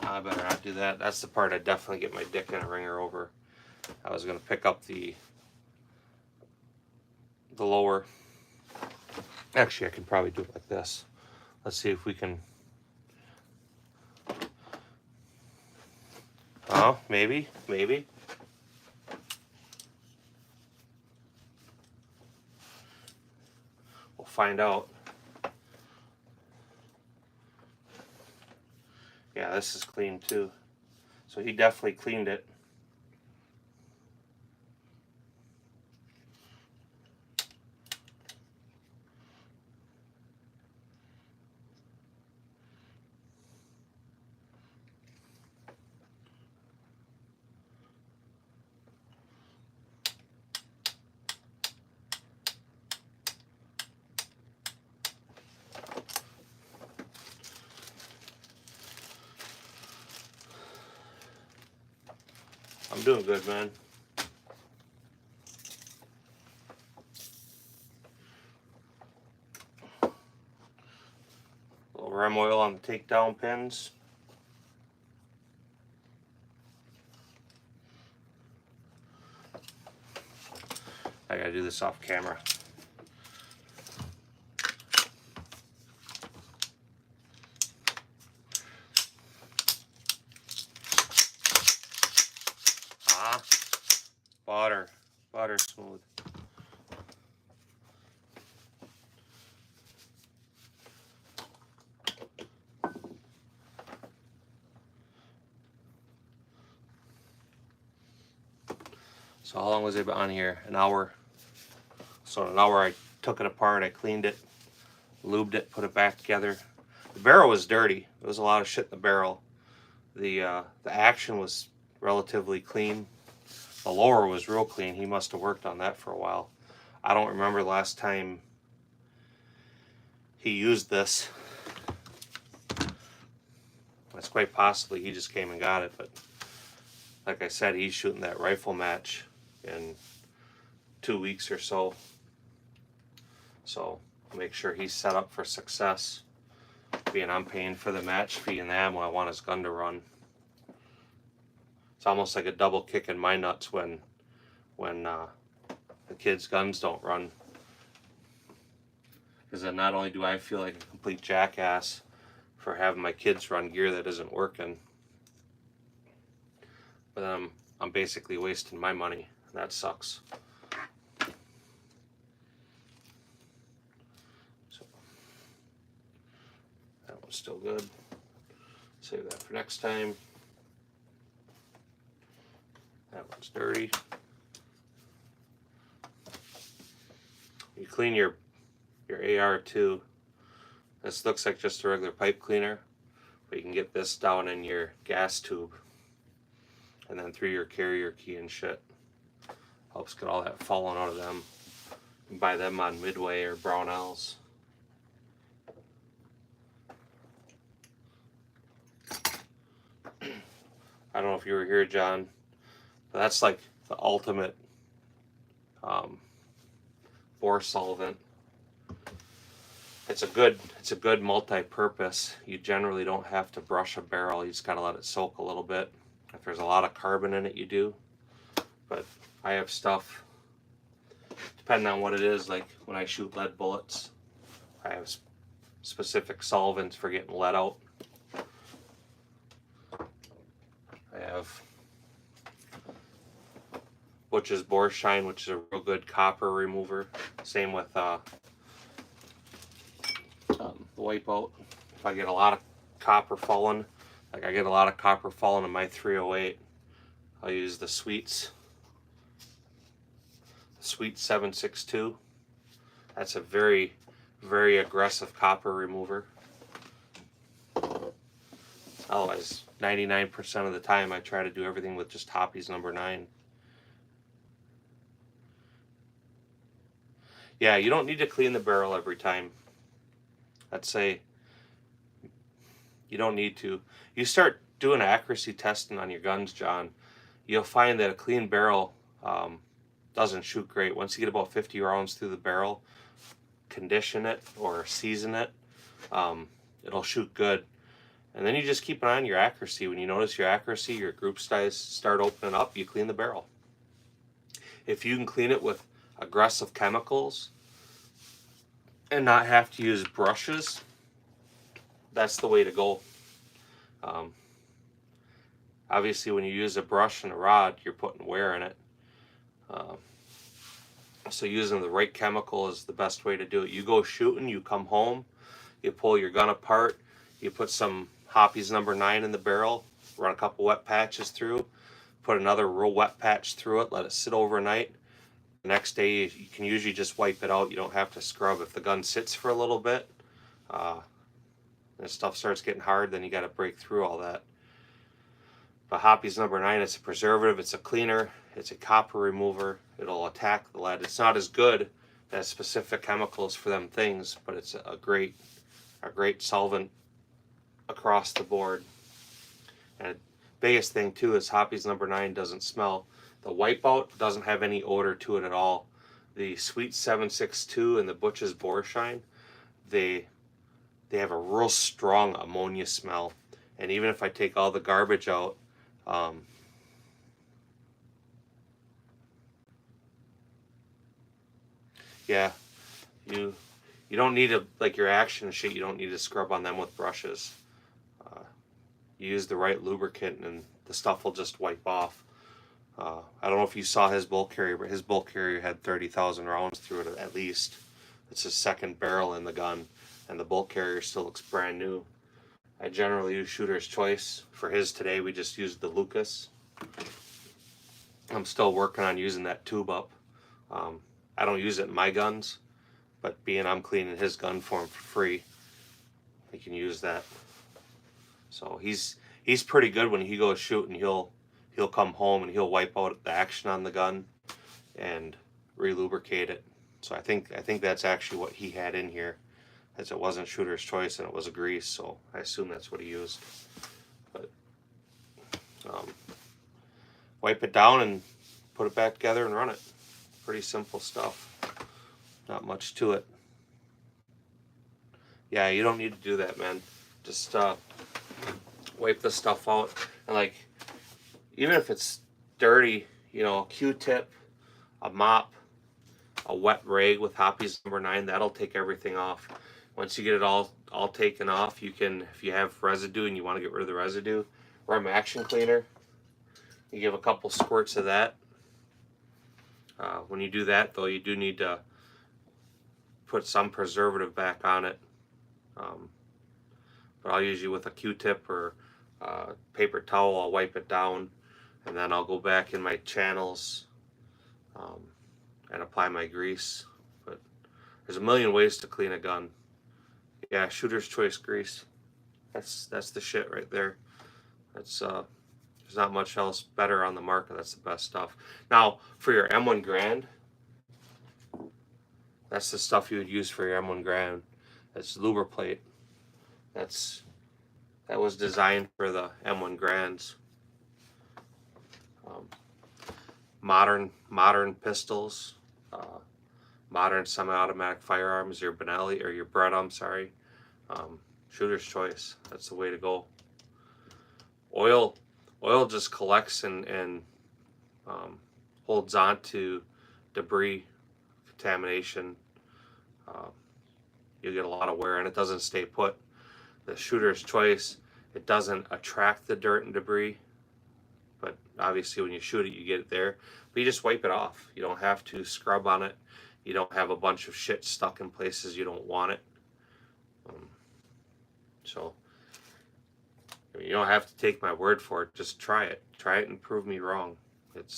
A: I better not do that. That's the part I definitely get my dick in a ringer over. I was going to pick up the lower. Actually, I can probably do it like this. Let's see if we can. Oh, maybe. We'll find out. Yeah, this is clean too. So he definitely cleaned it. I'm doing good, man. Little Rem oil on the takedown pins. I gotta do this off camera. Butter smooth. So how long was it on here? An hour. So in an hour I took it apart, I cleaned it, lubed it, put it back together. The barrel was dirty. There was a lot of shit in the barrel. The action was relatively clean. The lower was real clean. He must have worked on that for a while. I don't remember the last time he used this. It's quite possibly he just came and got it, but like I said, he's shooting that rifle match in 2 weeks or so. So I'll make sure he's set up for success. Being I'm paying for the match fee and the ammo, I want his gun to run. It's almost like a double kick in my nuts when the kids' guns don't run. Because then not only do I feel like a complete jackass for having my kids run gear that isn't working, but then I'm basically wasting my money. And that sucks. So that one's still good. Save that for next time. That one's dirty. You clean your AR too. This looks like just a regular pipe cleaner, but you can get this down in your gas tube and then through your carrier key and shit. Helps get all that falling out of them. You can buy them on Midway or Brownells. I don't know if you were here, John, but that's like the ultimate bore solvent. It's a good multi-purpose. You generally don't have to brush a barrel. You just gotta let it soak a little bit. If there's a lot of carbon in it, you do. But I have stuff, depending on what it is, like when I shoot lead bullets, I have specific solvents for getting lead out. I have Butch's Borshine, which is a real good copper remover. Same with the Wipeout. If I get a lot of copper falling, like I get a lot of copper falling in my 308, I'll use the Sweet 762. That's a very, very aggressive copper remover. Otherwise, 99% of the time I try to do everything with just Hoppy's number 9. Yeah, you don't need to clean the barrel every time. I'd say you don't need to. You start doing accuracy testing on your guns, John, you'll find that a clean barrel doesn't shoot great. Once you get about 50 rounds through the barrel, condition it or season it, it'll shoot good. And then you just keep an eye on your accuracy. When you notice your accuracy, your group size start opening up, you clean the barrel. If you can clean it with aggressive chemicals and not have to use brushes, that's the way to go. Obviously, when you use a brush and a rod, you're putting wear in it. So using the right chemical is the best way to do it. You go shooting, you come home, you pull your gun apart, you put some Hoppy's number 9 in the barrel, run a couple wet patches through, put another real wet patch through it, let it sit overnight. The next day you can usually just wipe it out. You don't have to scrub. If the gun sits for a little bit, and stuff starts getting hard, then you got to break through all that. But Hoppy's number 9, it's a preservative, it's a cleaner, it's a copper remover. It'll attack the lead. It's not as good as specific chemicals for them things, but it's a great solvent across the board. And biggest thing too is Hoppy's number 9 doesn't smell. The Wipeout doesn't have any odor to it at all. The Sweet 762 and the Butch's Borshine, they they have a real strong ammonia smell. And even if I take all the garbage out, yeah, you don't need to, like your Action sheet, you don't need to scrub on them with brushes. You use the right lubricant and the stuff will just wipe off. I don't know if you saw his bolt carrier, but his bolt carrier had 30,000 rounds through it at least. It's his second barrel in the gun, and the bolt carrier still looks brand new. I generally use Shooter's Choice. For his today, we just used the Lucas. I'm still working on using that tube up. I don't use it in my guns, but being I'm cleaning his gun for him for free, he can use that. So he's pretty good when he goes shooting. He'll come home and he'll wipe out the action on the gun and relubricate it. So I think that's actually what he had in here, as it wasn't Shooter's Choice and it was a grease. So I assume that's what he used. But wipe it down and put it back together and run it. Pretty simple stuff. Not much to it. Yeah, you don't need to do that, man. Just wipe the stuff out, and like, even if it's dirty, you know, a Q-tip, a mop, a wet rag with Hoppy's number 9, that'll take everything off. Once you get it all taken off, you can, if you have residue and you want to get rid of the residue, Rem Action Cleaner, you give a couple squirts of that. When you do that, though, you do need to put some preservative back on it. But I'll usually, with a Q-tip or paper towel, I'll wipe it down, and then I'll go back in my channels and apply my grease. But there's a million ways to clean a gun. Yeah, Shooter's Choice grease. That's the shit right there. That's there's not much else better on the market. That's the best stuff. Now, for your M1 Garand, that's the stuff you would use for your M1 Garand. That's Lubriplate. That was designed for the M1 Garands. Modern pistols, modern semi-automatic firearms, your Benelli or your Beretta, I'm sorry. Shooter's Choice. That's the way to go. Oil just collects and holds on to debris, contamination. You get a lot of wear, and it doesn't stay put. The Shooter's Choice, it doesn't attract the dirt and debris, but obviously when you shoot it, you get it there. But you just wipe it off. You don't have to scrub on it. You don't have a bunch of shit stuck in places you don't want it. So you don't have to take my word for it. Just try it. Try it and prove me wrong. It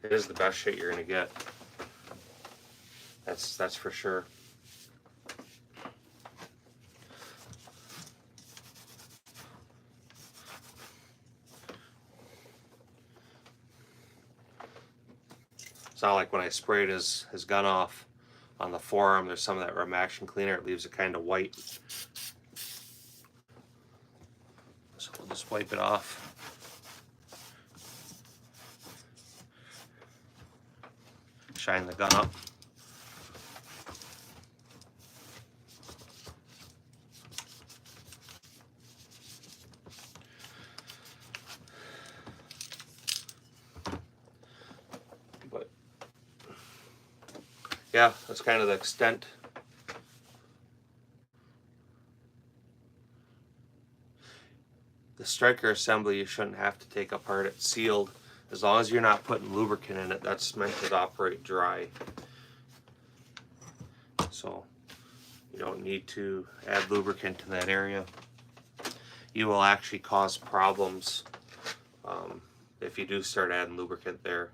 A: is the best shit you're gonna get. That's for sure. It's not like when I sprayed his gun off on the forearm, there's some of that Rem Action Cleaner. It leaves it kind of white. So we'll just wipe it off. Shine the gun up. But yeah, that's kind of the extent. The striker assembly, you shouldn't have to take apart. It's sealed. As long as you're not putting lubricant in it, that's meant to operate dry. So you don't need to add lubricant to that area. You will actually cause problems if you do start adding lubricant there.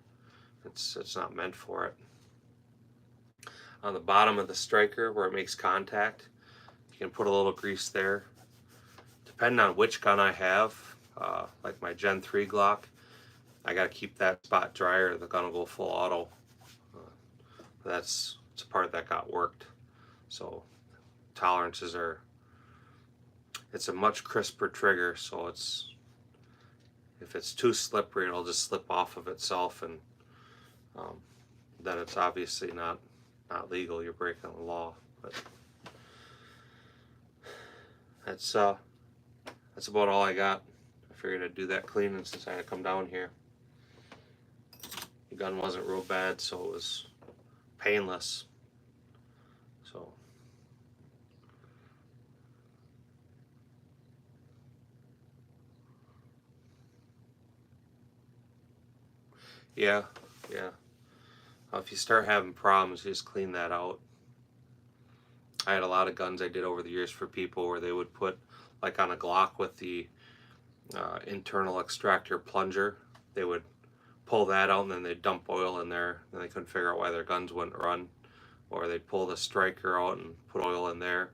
A: It's not meant for it. On the bottom of the striker where it makes contact, you can put a little grease there. Depending on which gun I have, like my Gen 3 Glock, I gotta keep that spot dry or the gun will go full auto. It's a part that got worked. So tolerances are, it's a much crisper trigger, so if it's too slippery, it'll just slip off of itself, and then it's obviously not legal. You're breaking the law. But that's about all I got. I figured I'd do that cleaning since I had to come down here. The gun wasn't real bad, so it was painless. So yeah, yeah. If you start having problems, just clean that out. I had a lot of guns I did over the years for people where they would put, like on a Glock with the internal extractor plunger, they would pull that out and then they'd dump oil in there, and they couldn't figure out why their guns wouldn't run. Or they'd pull the striker out and put oil in there,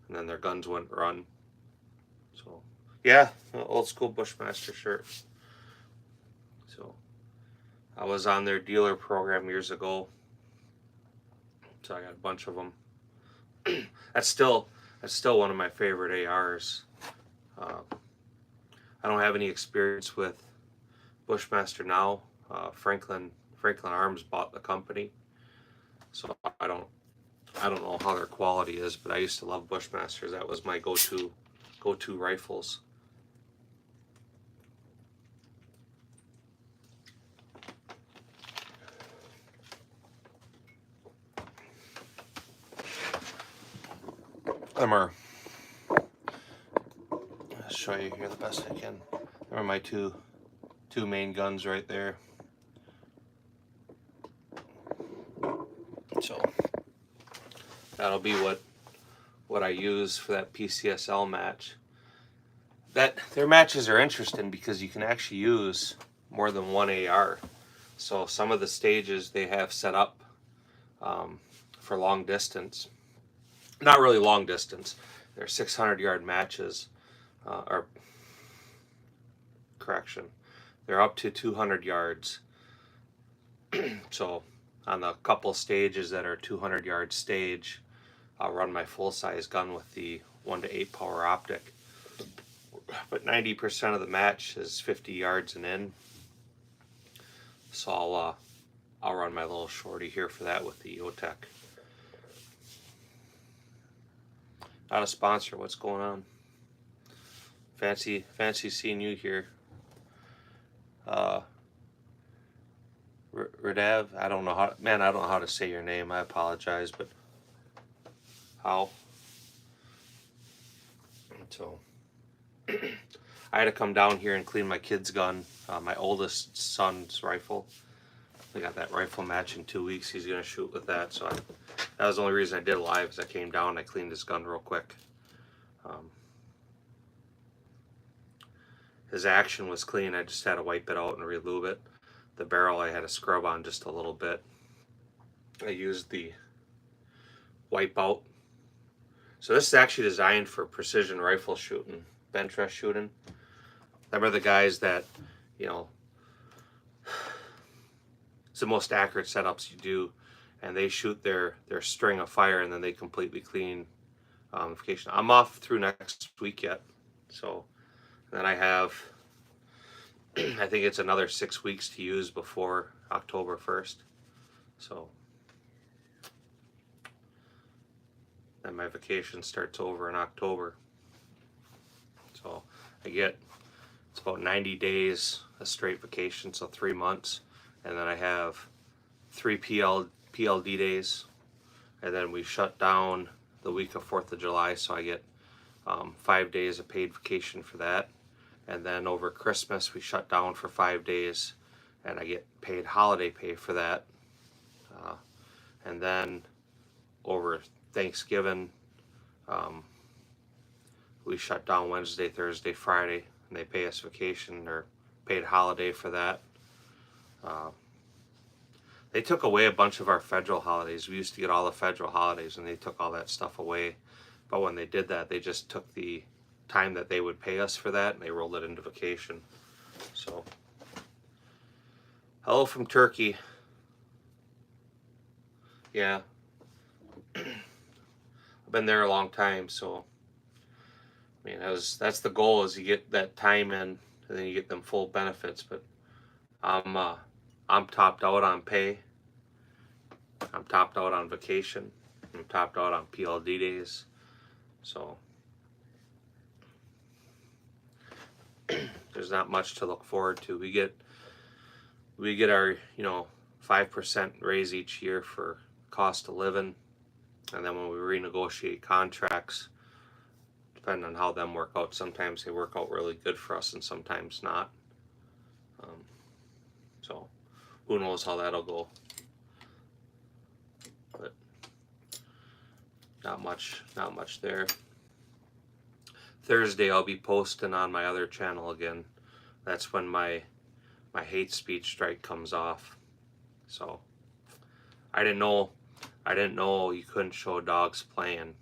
A: and then their guns wouldn't run. So yeah, old school Bushmaster shirt. So I was on their dealer program years ago, so I got a bunch of them. that's still one of my favorite ARs. I don't have any experience with Bushmaster now. Franklin Arms bought the company, so I don't know how their quality is, but I used to love Bushmasters. That was my go-to rifles. I'll show you here the best I can. There are my two main guns right there. So that'll be what I use for that PCSL match. Their matches are interesting because you can actually use more than one AR. So some of the stages they have set up for long distance. Not really long distance. They're 600-yard matches, or correction, they're up to 200 yards. So on the couple stages that are 200-yard stage, I'll run my full-size gun with the 1-to-8 power optic. But 90% of the match is 50 yards and in. So I'll run my little shorty here for that with the EOTech. Not a sponsor. What's going on? Fancy seeing you here. Radav, I don't know how to say your name. I apologize, but how? So I had to come down here and clean my kid's gun, my oldest son's rifle. We got that rifle match in 2 weeks. He's gonna shoot with that. So that was the only reason I did it live, is I came down and I cleaned his gun real quick. His action was clean. I just had to wipe it out and relube it. The barrel I had to scrub on just a little bit. I used the Wipeout. So this is actually designed for precision rifle shooting, bench rest shooting. Remember the guys that, you know, it's the most accurate setups you do, and they shoot their string of fire and then they completely clean vacation. I'm off through next week yet, so then I have, I think it's another 6 weeks to use before October 1st. So then my vacation starts over in October. So it's about 90 days a straight vacation, so 3 months. And then I have 3 PLD days. And then we shut down the week of 4th of July, so I get 5 days of paid vacation for that. And then over Christmas, we shut down for 5 days, and I get paid holiday pay for that. And then over Thanksgiving, we shut down Wednesday, Thursday, Friday, and they pay us vacation or paid holiday for that. They took away a bunch of our federal holidays. We used to get all the federal holidays, and they took all that stuff away. But when they did that, they just took the time that they would pay us for that and they rolled it into vacation. So hello from Turkey. Yeah. I've been there a long time, so I mean that's the goal, is you get that time in and then you get them full benefits. But I'm topped out on pay. I'm topped out on vacation. I'm topped out on PLD days. So there's not much to look forward to. We get our 5% raise each year for cost of living, and then when we renegotiate contracts, depending on how them work out, sometimes they work out really good for us and sometimes not. So who knows how that'll go. But not much there. Thursday I'll be posting on my other channel again. That's when my hate speech strike comes off. So I didn't know you couldn't show dogs playing.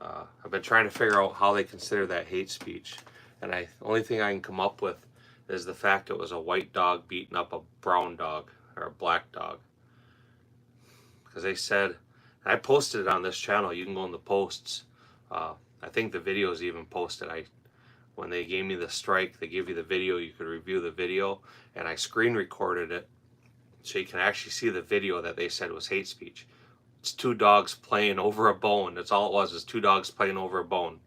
A: I've been trying to figure out how they consider that hate speech, and the only thing I can come up with is the fact it was a white dog beating up a brown dog or a black dog. Because they said, I posted it on this channel. You can go in the posts. I think the video is even posted. When they gave me the strike, they give you the video. You could review the video, and I screen recorded it, so you can actually see the video that they said was hate speech. It's two dogs playing over a bone. That's all it was, is two dogs playing over a bone,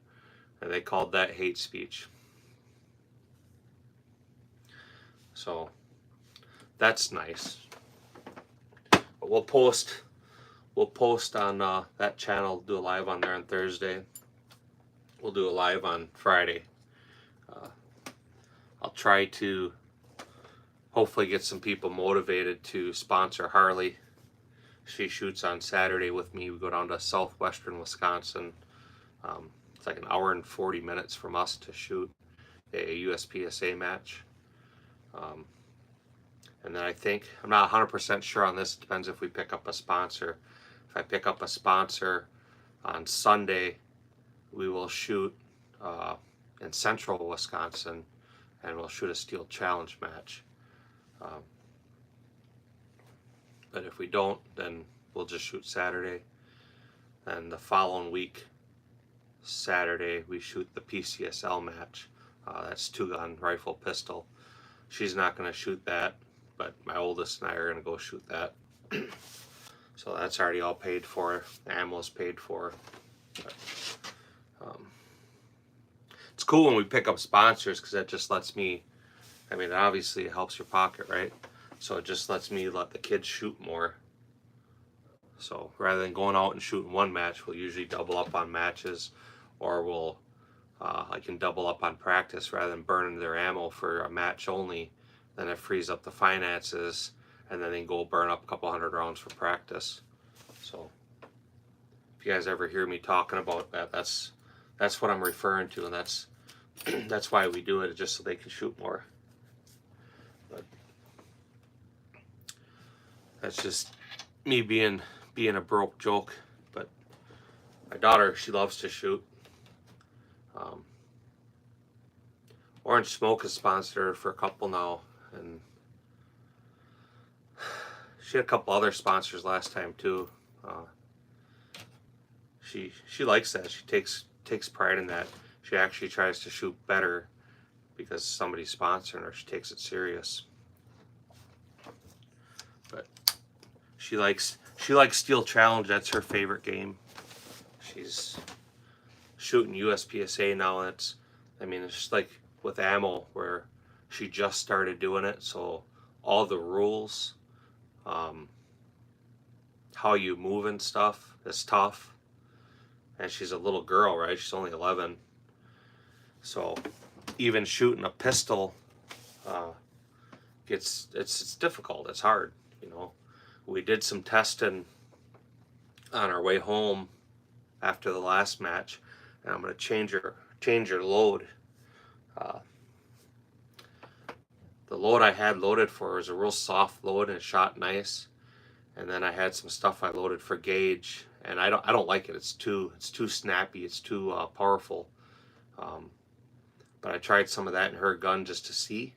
A: and they called that hate speech. So that's nice. But we'll post on that channel. Do a live on there on Thursday. We'll do a live on Friday. I'll try to hopefully get some people motivated to sponsor Harley. She shoots on Saturday with me. We go down to southwestern Wisconsin. It's like an hour and 40 minutes from us to shoot a USPSA match. And then I'm not 100% sure on this. It depends if we pick up a sponsor. If I pick up a sponsor on Sunday, we will shoot in central Wisconsin, and we'll shoot a steel challenge match. But if we don't, then we'll just shoot Saturday. And the following week, Saturday, we shoot the PCSL match. That's 2-gun rifle pistol. She's not going to shoot that, but my oldest and I are going to go shoot that. So that's already all paid for. The ammo's paid for. But, it's cool when we pick up sponsors, because that just lets me, obviously it helps your pocket, right? So it just lets me let the kids shoot more. So rather than going out and shooting one match, we'll usually double up on matches, or I can double up on practice rather than burning their ammo for a match only. Then it frees up the finances, and then they can go burn up a couple hundred rounds for practice. So if you guys ever hear me talking about that, that's what I'm referring to, and that's why we do it, just so they can shoot more. But that's just me being a broke joke. But my daughter, she loves to shoot. Orange Smoke has sponsored her for a couple now, and she had a couple other sponsors last time too. She likes that. She takes pride in that. She actually tries to shoot better because somebody's sponsoring her. She takes it serious. But she likes Steel Challenge. That's her favorite game. She's shooting USPSA now, and it's just like with ammo, where she just started doing it, so all the rules, how you move and stuff is tough. And she's a little girl, right? She's only 11. So even shooting a pistol, it's difficult. It's hard, We did some testing on our way home after the last match, and I'm going to change her load. The load I had loaded for her was a real soft load, and it shot nice. And then I had some stuff I loaded for gauge, and I don't like it. It's too snappy. It's too powerful. But I tried some of that in her gun just to see,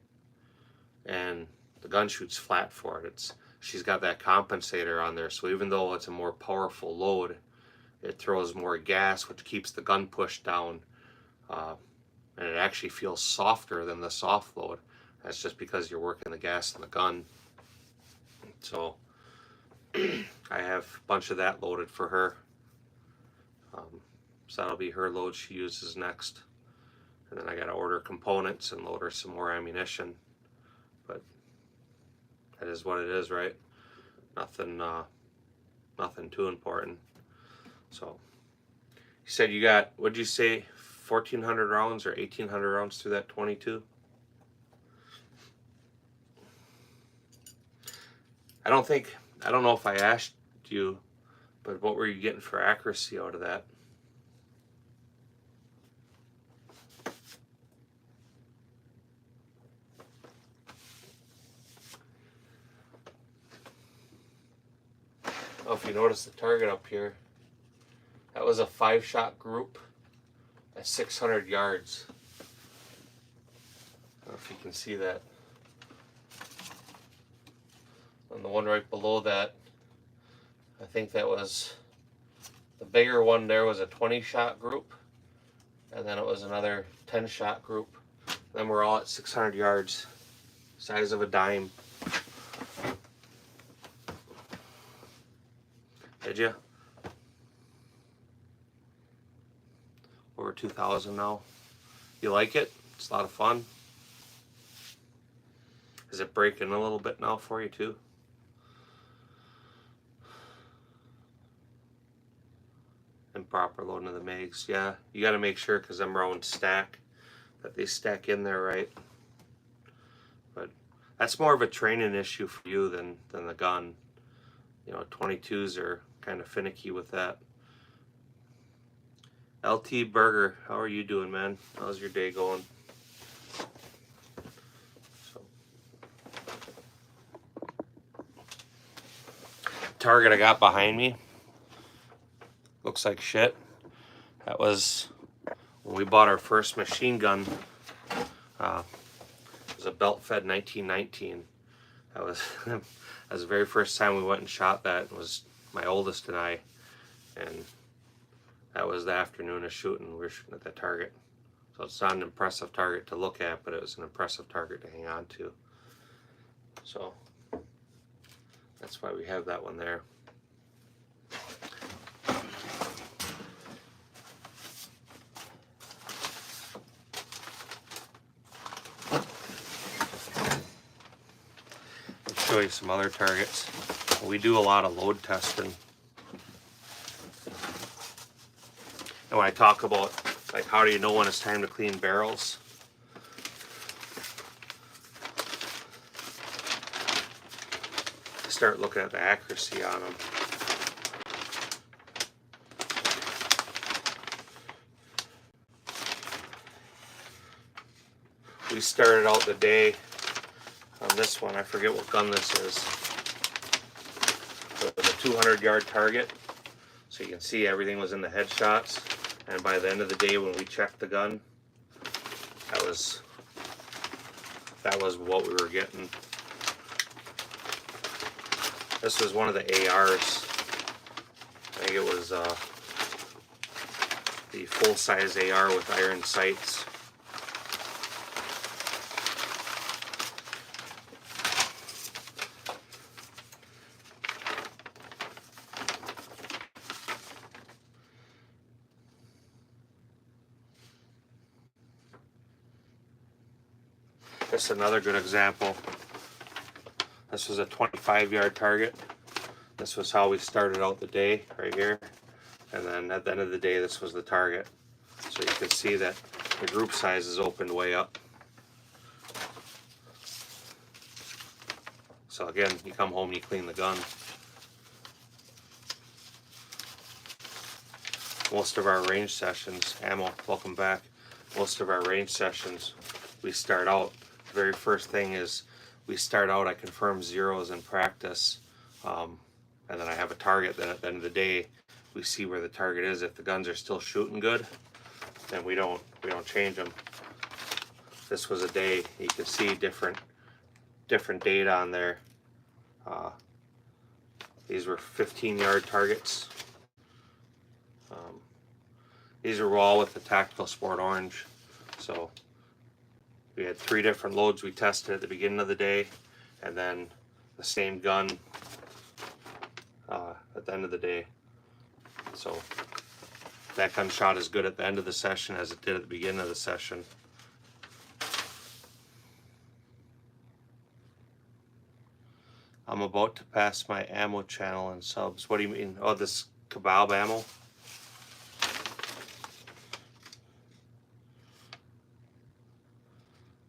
A: and the gun shoots flat for it. She's got that compensator on there, so even though it's a more powerful load, it throws more gas, which keeps the gun pushed down, and it actually feels softer than the soft load. That's just because you're working the gas in the gun. So I have a bunch of that loaded for her. So that'll be her load she uses next. and then I got to order components and order some more ammunition. But that is what it is, right? Nothing too important. So you said you got, what'd you say, 1,400 rounds or 1,800 rounds through that 22? I don't know if I asked you, but what were you getting for accuracy out of that? Oh, if you notice the target up here, that was a 5-shot group at 600 yards. I don't know if you can see that. And the one right below that, I think that was, the bigger one there was a 20-shot group, and then it was another 10-shot group. Then we're all at 600 yards, size of a dime. Did you? Over 2,000 now. You like it? It's a lot of fun. Is it breaking a little bit now for you too? Improper loading of the mags. Yeah, you got to make sure, because them rounds stack, that they stack in there right. But that's more of a training issue for you than the gun. You know, 22s are kind of finicky with that. LT Burger, how are you doing, man? How's your day going? So, target I got behind me looks like shit. That was when we bought our first machine gun. It was a belt-fed 1919. That was that was the very first time we went and shot that. It was my oldest and I, and that was the afternoon of shooting. We were shooting at that target. So it's not an impressive target to look at, but it was an impressive target to hang on to. So that's why we have that one there. I'll show you some other targets. We do a lot of load testing. And when I talk about, like, how do you know when it's time to clean barrels? Start looking at the accuracy on them. We started out the day on this one. I forget what gun this is. It was a 200-yard target. So you can see everything was in the headshots. And by the end of the day, when we checked the gun, that was what we were getting. This was one of the ARs. I think it was the full-size AR with iron sights. This is another good example. This was a 25-yard target. This was how we started out the day, right here. And then at the end of the day, this was the target. So you can see that the group size is opened way up. So again, you come home and you clean the gun. Most of our range sessions, Ammo, welcome back. Most of our range sessions, we start out, the very first thing is we start out, I confirm zeros in practice, and then I have a target. Then at the end of the day, we see where the target is. If the guns are still shooting good, then we don't change them. This was a day, you can see different data on there. These were 15-yard targets. These are all with the Tactical Sport Orange. So we had 3 different loads we tested at the beginning of the day, and then the same gun at the end of the day. So that gun shot as good at the end of the session as it did at the beginning of the session. I'm about to pass my ammo channel and subs. What do you mean? Oh, this Kebab ammo?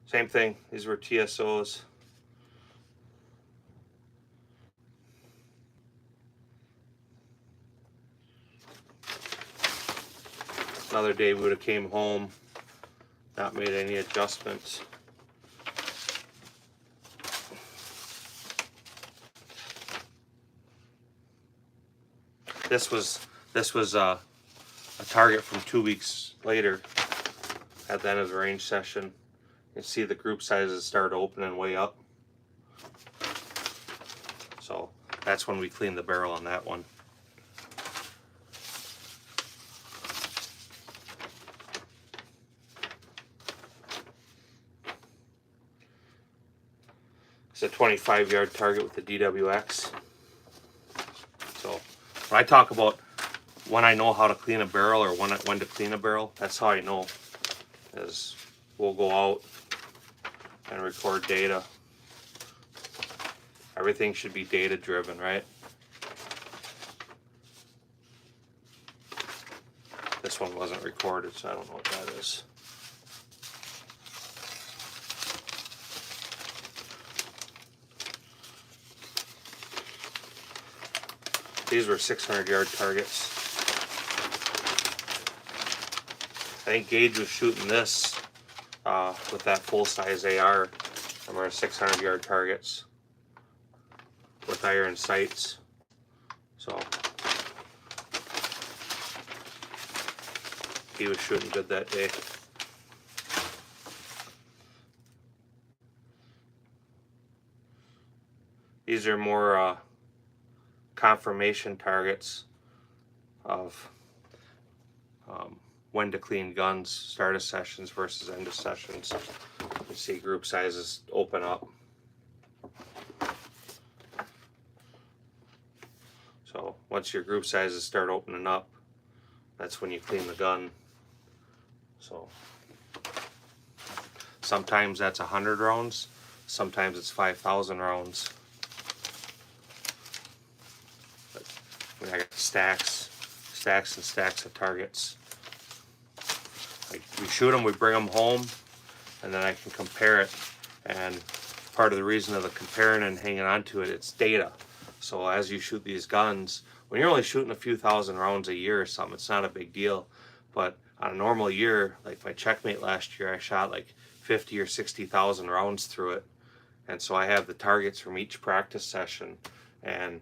A: Same thing. These were TSOs. Another day we would have came home, not made any adjustments. This was a target from 2 weeks later at the end of the range session. You can see the group sizes start opening way up. So that's when we cleaned the barrel on that one. It's a 25-yard target with the DWX. So when I talk about when I know how to clean a barrel or when to clean a barrel, that's how I know. Is we'll go out and record data. Everything should be data driven, right? This one wasn't recorded, so I don't know what that is. These were 600-yard targets. I think Gage was shooting this with that full-size AR. And we're 600-yard targets with iron sights. So he was shooting good that day. These are more confirmation targets of when to clean guns, start of sessions versus end of sessions. You see group sizes open up. So once your group sizes start opening up, that's when you clean the gun. So sometimes that's 100 rounds, sometimes it's 5,000 rounds. But I got stacks and stacks of targets. We shoot them, we bring them home, and then I can compare it. And part of the reason of the comparing and hanging on to it, it's data. So as you shoot these guns, when you're only shooting a few thousand rounds a year or something, it's not a big deal. But on a normal year, like my checkmate last year, I shot like 50 or 60,000 rounds through it. And so I have the targets from each practice session. And,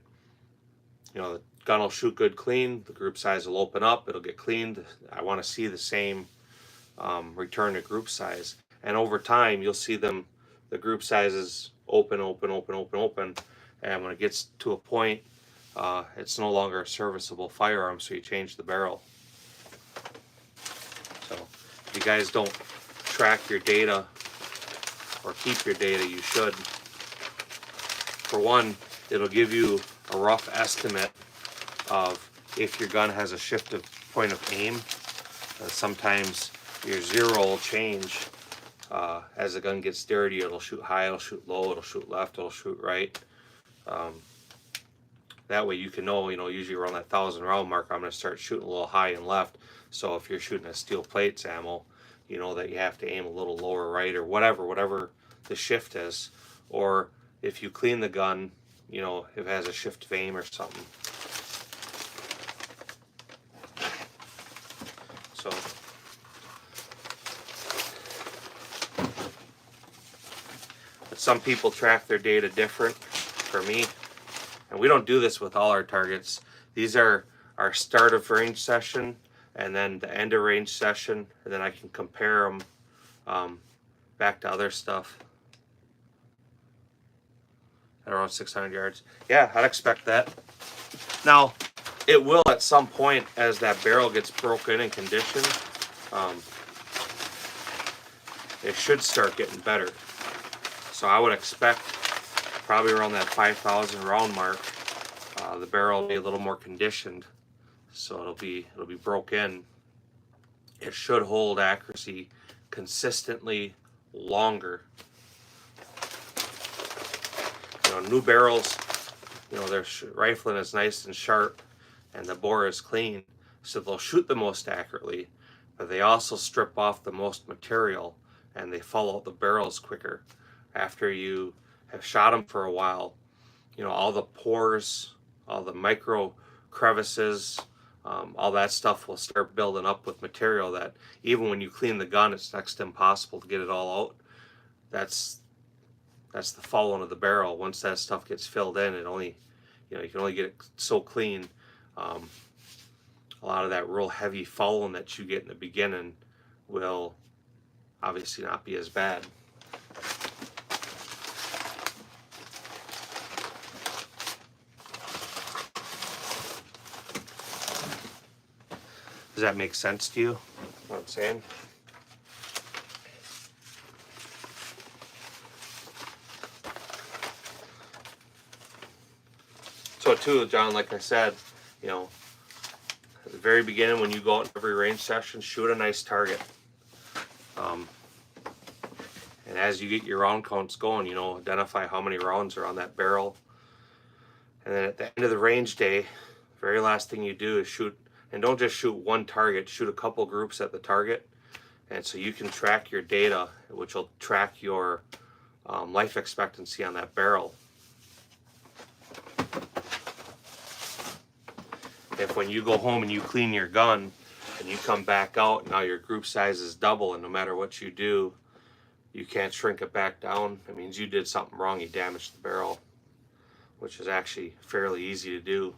A: you know, the gun will shoot good clean, the group size will open up, it'll get cleaned. I want to see the same return to group size. And over time, you'll see them, the group sizes open. And when it gets to a point, it's no longer a serviceable firearm, so you change the barrel. So if you guys don't track your data or keep your data, you should. For one, it'll give you a rough estimate of if your gun has a shift of point of aim. Sometimes your zero will change as the gun gets dirty. It'll shoot high, it'll shoot low, it'll shoot left, it'll shoot right. That way you can know, usually around that 1,000 round mark, I'm going to start shooting a little high and left. So if you're shooting a steel plates ammo, you know that you have to aim a little lower right or whatever the shift is. Or if you clean the gun, if it has a shift of aim or something. So but some people track their data different. For me, and we don't do this with all our targets. These are our start of range session and then the end of range session, and then I can compare them back to other stuff at around 600 yards. Yeah, I'd expect that. Now, it will at some point as that barrel gets broken and conditioned, it should start getting better. So I would expect probably around that 5,000 round mark, the barrel will be a little more conditioned, so it'll be broke in, it should hold accuracy consistently longer. You know, new barrels, you know, their rifling is nice and sharp and the bore is clean, so they'll shoot the most accurately, but they also strip off the most material and they fall out the barrels quicker after you have shot them for a while. You know, all the pores, all the micro crevices, all that stuff will start building up with material that even when you clean the gun, it's next to impossible to get it all out. That's the falling of the barrel. Once that stuff gets filled in, it only, you know, you can only get it so clean. A lot of that real heavy fouling that you get in the beginning will obviously not be as bad. Does that make sense to you, what I'm saying? So too, John, like I said, you know, at the very beginning when you go out in every range session, shoot a nice target. And as you get your round counts going, you know, identify how many rounds are on that barrel. And then at the end of the range day, very last thing you do is shoot, and don't just shoot one target, shoot a couple groups at the target. And so you can track your data, which will track your life expectancy on that barrel. If when you go home and you clean your gun and you come back out, now your group size is double, and no matter what you do, you can't shrink it back down, it means you did something wrong, you damaged the barrel, which is actually fairly easy to do.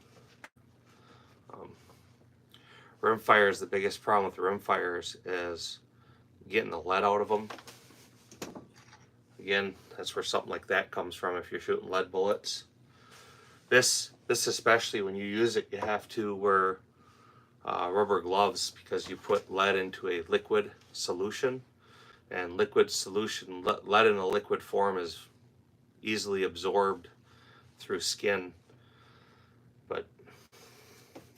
A: Rimfire is the biggest problem with the rimfires is getting the lead out of them. Again, that's where something like that comes from if you're shooting lead bullets. This especially, when you use it, you have to wear rubber gloves because you put lead into a liquid solution, and liquid solution, lead in a liquid form is easily absorbed through skin. But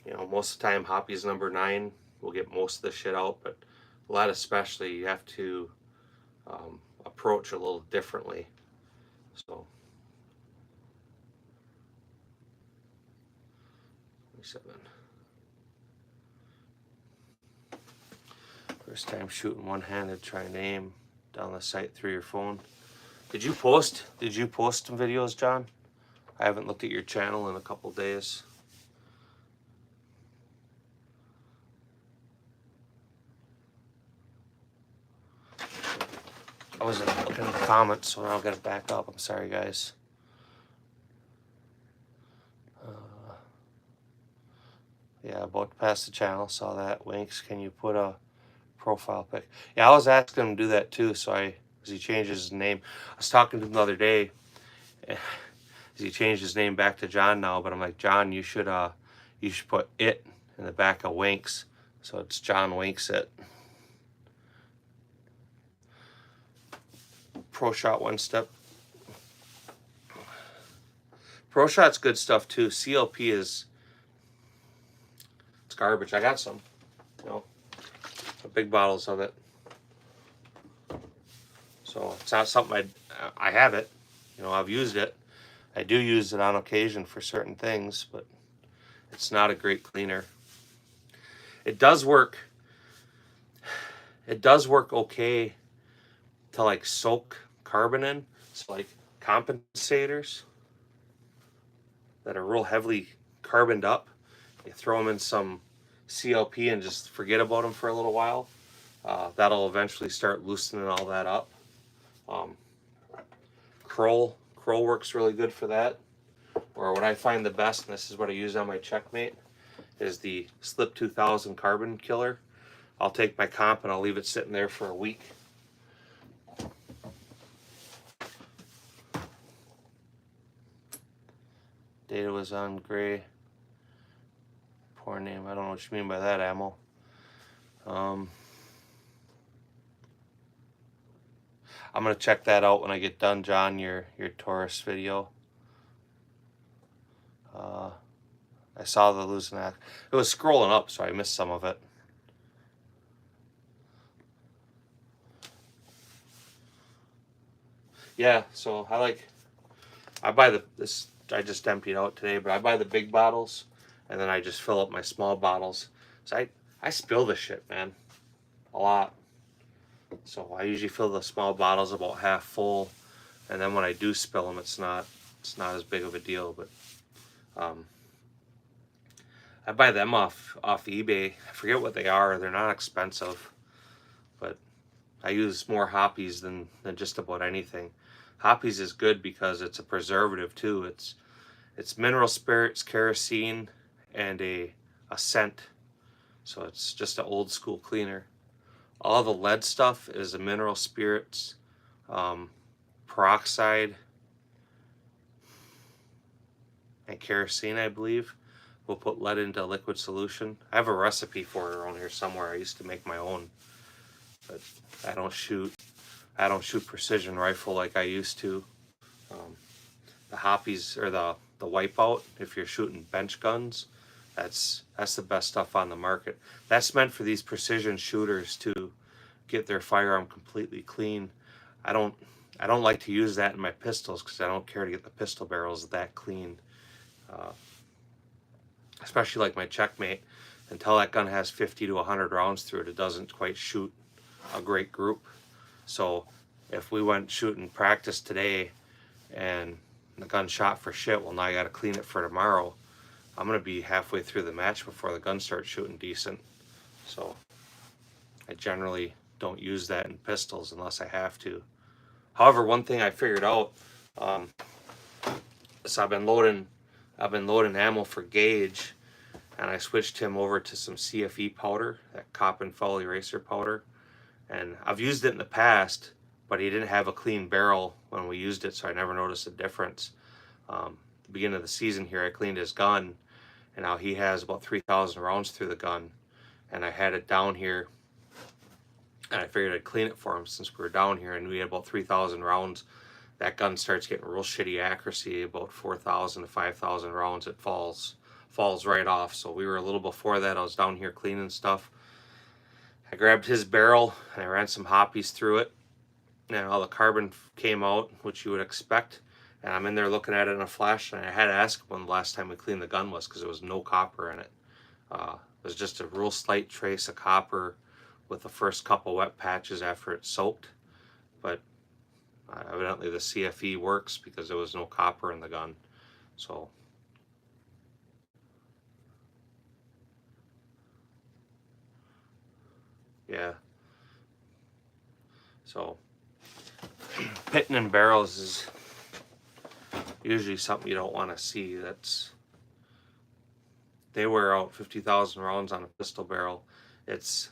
A: you know, most of the time Hoppe's number 9 will get most of the shit out, but lead especially, you have to approach a little differently. So 27. First time shooting one-handed, trying to aim down the sight through your phone. Did you post some videos, John? I haven't looked at your channel in a couple days. I wasn't looking at the comments, so now I'll get it back up. I'm sorry, guys. Yeah, about to pass the channel. Saw that. Winks, can you put a profile pic? Yeah, I was asking him to do that too, so as he changes his name. I was talking to him the other day. He changed his name back to John now, but I'm like, John, you should put it in the back of Winks, so it's John Winks it. Pro Shot One Step. Pro Shot's good stuff too. CLP is, it's garbage. I got some, you know, big bottles of it. So it's not something I have it, you know, I've used it. I do use it on occasion for certain things, but it's not a great cleaner. It does work. It does work okay to like soak carbon in. So like compensators that are real heavily carboned up, you throw them in some CLP and just forget about them for a little while. That'll eventually start loosening all that up. Kroll works really good for that. Or what I find the best, and this is what I use on my Checkmate, is the Slip 2000 carbon killer. I'll take my comp and I'll leave it sitting there for a week. Data was on gray. Poor name. I don't know what you mean by that, Ammo. I'm gonna check that out when I get done, John. Your Taurus video. I saw the losing act. It was scrolling up, so I missed some of it. yeah, so I buy this. I just emptied out today, but I buy the big bottles, and then I just fill up my small bottles. So I spill this shit, man, a lot. So I usually fill the small bottles about half full, and then when I do spill them, it's not as big of a deal. But um, I buy them off eBay. I forget what they are. They're not expensive, but I use more Hoppies than just about anything. Hoppies is good because it's a preservative too. It's mineral spirits, kerosene, and a scent. So it's just an old school cleaner. All the lead stuff is a mineral spirits, um, peroxide, and kerosene, I believe. We'll put lead into liquid solution. I have a recipe for it around here somewhere. I used to make my own, but I don't shoot. I don't shoot precision rifle like I used to. Um, the Hoppies or the Wipeout, if you're shooting bench guns, that's the best stuff on the market. That's meant for these precision shooters to get their firearm completely clean. I don't I don't like to use that in my pistols because I don't care to get the pistol barrels that clean. Uh, Especially like my Checkmate, until that gun has 50 to 100 rounds through it, it doesn't quite shoot a great group. So if we went shooting practice today and the gun shot for shit, well, now I got to clean it for tomorrow. I'm going to be halfway through the match before the gun starts shooting decent. So I generally don't use that in pistols unless I have to. However, one thing I figured out, um, so I've been loading ammo for Gage, and I switched him over to some CFE powder, that Cop and Fall Eraser powder. And I've used it in the past, but he didn't have a clean barrel when we used it, so I never noticed a difference. The beginning of the season here, I cleaned his gun, and now he has about 3,000 rounds through the gun. And I had it down here, and I figured I'd clean it for him since we were down here, and we had about 3,000 rounds. That gun starts getting real shitty accuracy, about 4,000 to 5,000 rounds. It falls right off. So we were a little before that. I was down here cleaning stuff. I grabbed his barrel and I ran some Hoppies through it, and all the carbon came out, which you would expect. And I'm in there looking at it in a flash, and I had to ask him when the last time we cleaned the gun was, because there was no copper in it. It was just a real slight trace of copper with the first couple wet patches after it soaked. But evidently the CFE works because there was no copper in the gun. So yeah. So pitting in barrels is usually something you don't want to see. They wear out 50,000 rounds on a pistol barrel. It's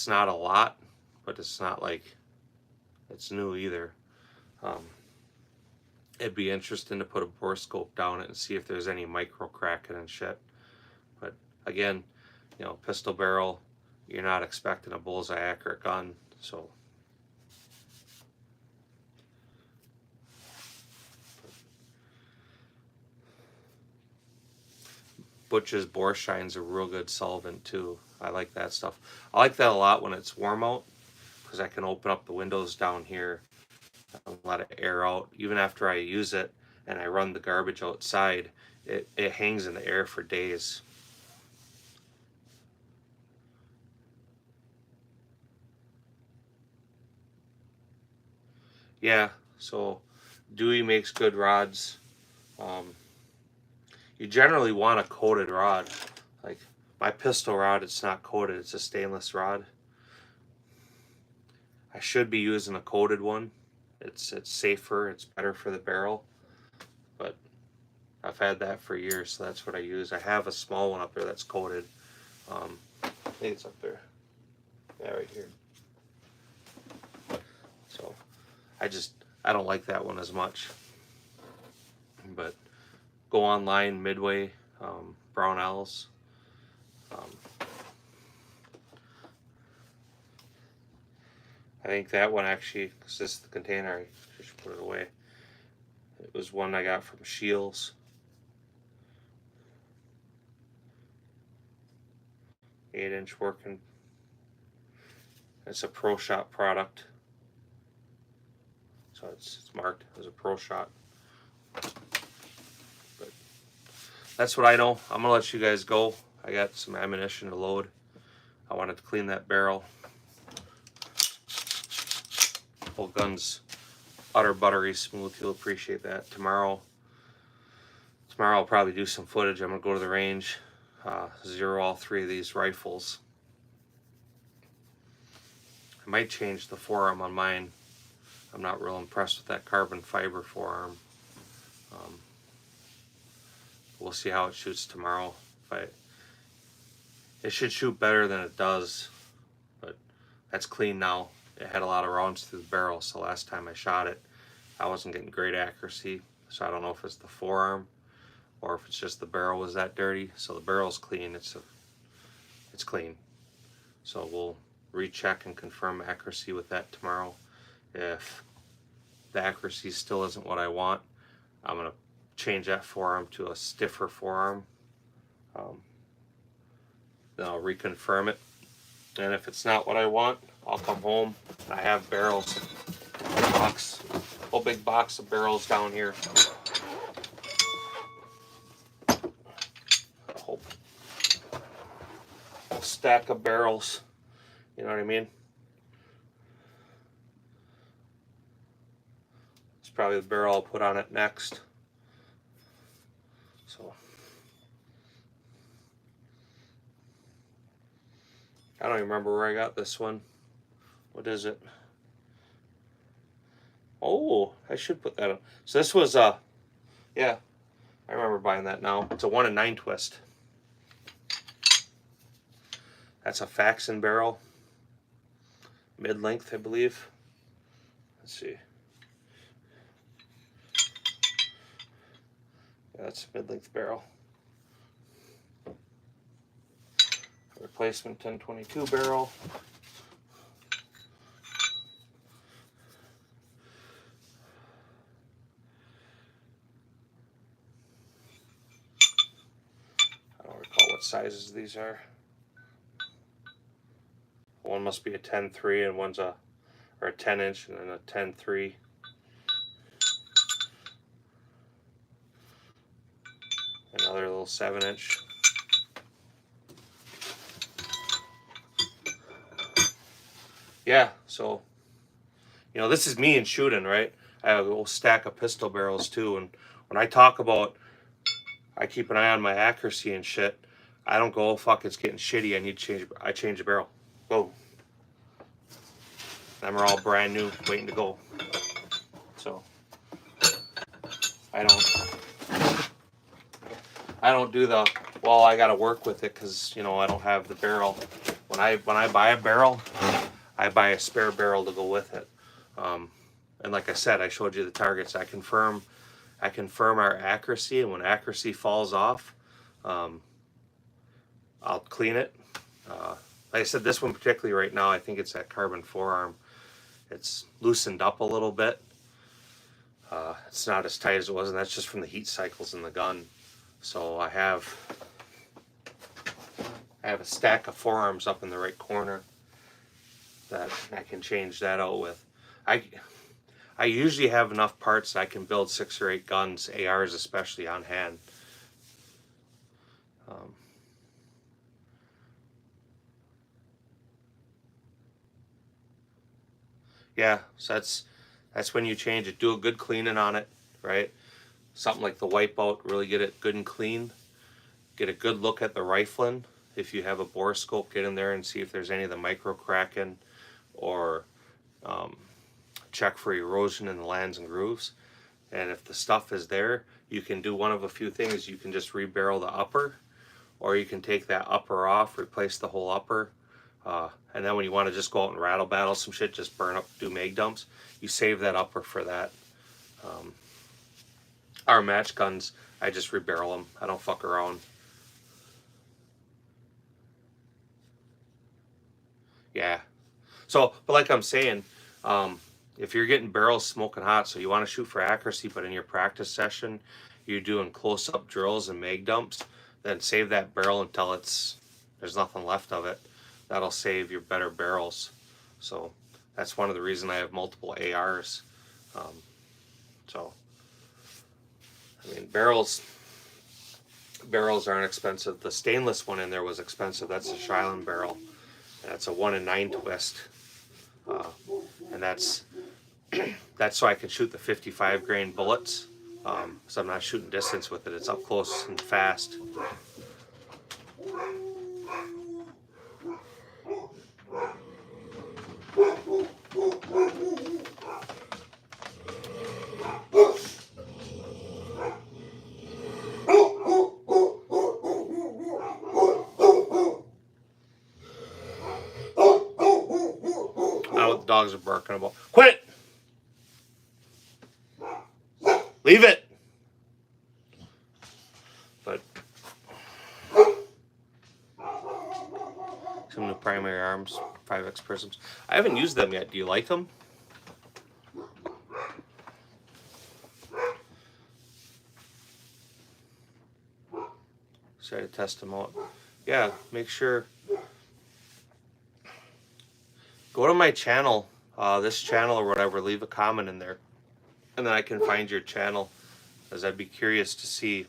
A: not a lot, but it's not like it's new either. Um, it'd be interesting to put a bore scope down it and see if there's any micro cracking and shit. But again, pistol barrel, you're not expecting a bullseye accurate gun, so. Butch's Borschine's a real good solvent too. I like that stuff. I like that a lot when it's warm out, because I can open up the windows down here and let it air out. Even after I use it and I run the garbage outside, it hangs in the air for days. Yeah, so Dewey makes good rods. Um, you generally want a coated rod. Like my pistol rod, it's not coated, it's a stainless rod. I should be using a coated one. It's safer, it's better for the barrel, but I've had that for years, so that's what I use. I have a small one up there that's coated. I think it's up there. Yeah, right here. So I don't like that one as much. But go online, Midway, Brownells. Um, I think that one actually, because this is the container, I should put it away. It was one I got from Shields. 8-inch working. It's a Pro Shop product. so it's marked as a pro shot. But that's what I know. I'm gonna let you guys go. I got some ammunition to load. I wanted to clean that barrel. Whole gun's utter buttery smooth. You'll appreciate that. Tomorrow I'll probably do some footage. I'm gonna go to the range, zero all 3 of these rifles. I might change the forearm on mine. I'm not real impressed with that carbon fiber forearm. We'll see how it shoots tomorrow. It should shoot better than it does, but that's clean now. It had a lot of rounds through the barrel, so last time I shot it, I wasn't getting great accuracy. So I don't know if it's the forearm or if it's just the barrel was that dirty. So the barrel's clean. It's clean. So we'll recheck and confirm accuracy with that tomorrow. If the accuracy still isn't what I want, I'm gonna change that forearm to a stiffer forearm. Then I'll reconfirm it. And if it's not what I want, I'll come home. I have barrels, whole big box of barrels down here. A whole stack of barrels. You know what I mean? It's probably the barrel I'll put on it next. So I don't even remember where I got this one. What is it? Oh, I should put that on. So this was yeah, I remember buying that now. It's a 1 in 9 twist. That's a Faxon barrel, mid-length, I believe. Let's see. Yeah, that's a mid-length barrel. Replacement 1022 barrel. I don't recall what sizes these are. One must be a 10.3 and one's a 10-inch and then a 10.3. Another little 7-inch. Yeah, so, you know, this is me in shooting, right? I have a little stack of pistol barrels too, and when I talk about I keep an eye on my accuracy and shit, I don't go, oh, fuck, it's getting shitty, I need to change, I change the barrel. Whoa. Them are all brand new, waiting to go. So, I don't do the, well, I gotta work with it because, you know, I don't have the barrel. When I buy a barrel, I buy a spare barrel to go with it. And like I said, I showed you the targets. I confirm our accuracy, and when accuracy falls off, I'll clean it. Like I said, this one particularly right now, I think it's that carbon forearm. It's loosened up a little bit. It's not as tight as it was, and that's just from the heat cycles in the gun. So I have a stack of forearms up in the right corner that I can change that out with. I usually have enough parts that I can build 6 or 8 guns, ARs especially, on hand. Yeah, so that's when you change it. Do a good cleaning on it, right? Something like the Wipeout, really get it good and clean. Get a good look at the rifling. If you have a borescope, get in there and see if there's any of the micro cracking, or check for erosion in the lands and grooves. And if the stuff is there, you can do one of a few things. You can just rebarrel the upper, or you can take that upper off, replace the whole upper, and then when you want to just go out and rattle battle some shit, just burn up, do mag dumps, you save that upper for that. Our match guns, I just rebarrel them. I don't fuck around. Yeah. So, but like I'm saying, if you're getting barrels smoking hot, so you want to shoot for accuracy, but in your practice session, you're doing close-up drills and mag dumps, then save that barrel until there's nothing left of it. That'll save your better barrels. So that's one of the reasons I have multiple ARs. So, I mean, barrels aren't expensive. The stainless one in there was expensive. That's a Shiloh barrel. That's a 1 in 9 twist, and that's so I can shoot the 55 grain bullets. So I'm not shooting distance with it. It's up close and fast. I know what the dogs are barking about. Quit it! Leave it! But some new primary arms, 5X prisms. I haven't used them yet. Do you like them? Try to test them out. Yeah, make sure. Go to my channel, this channel or whatever. Leave a comment in there, and then I can find your channel, as I'd be curious to see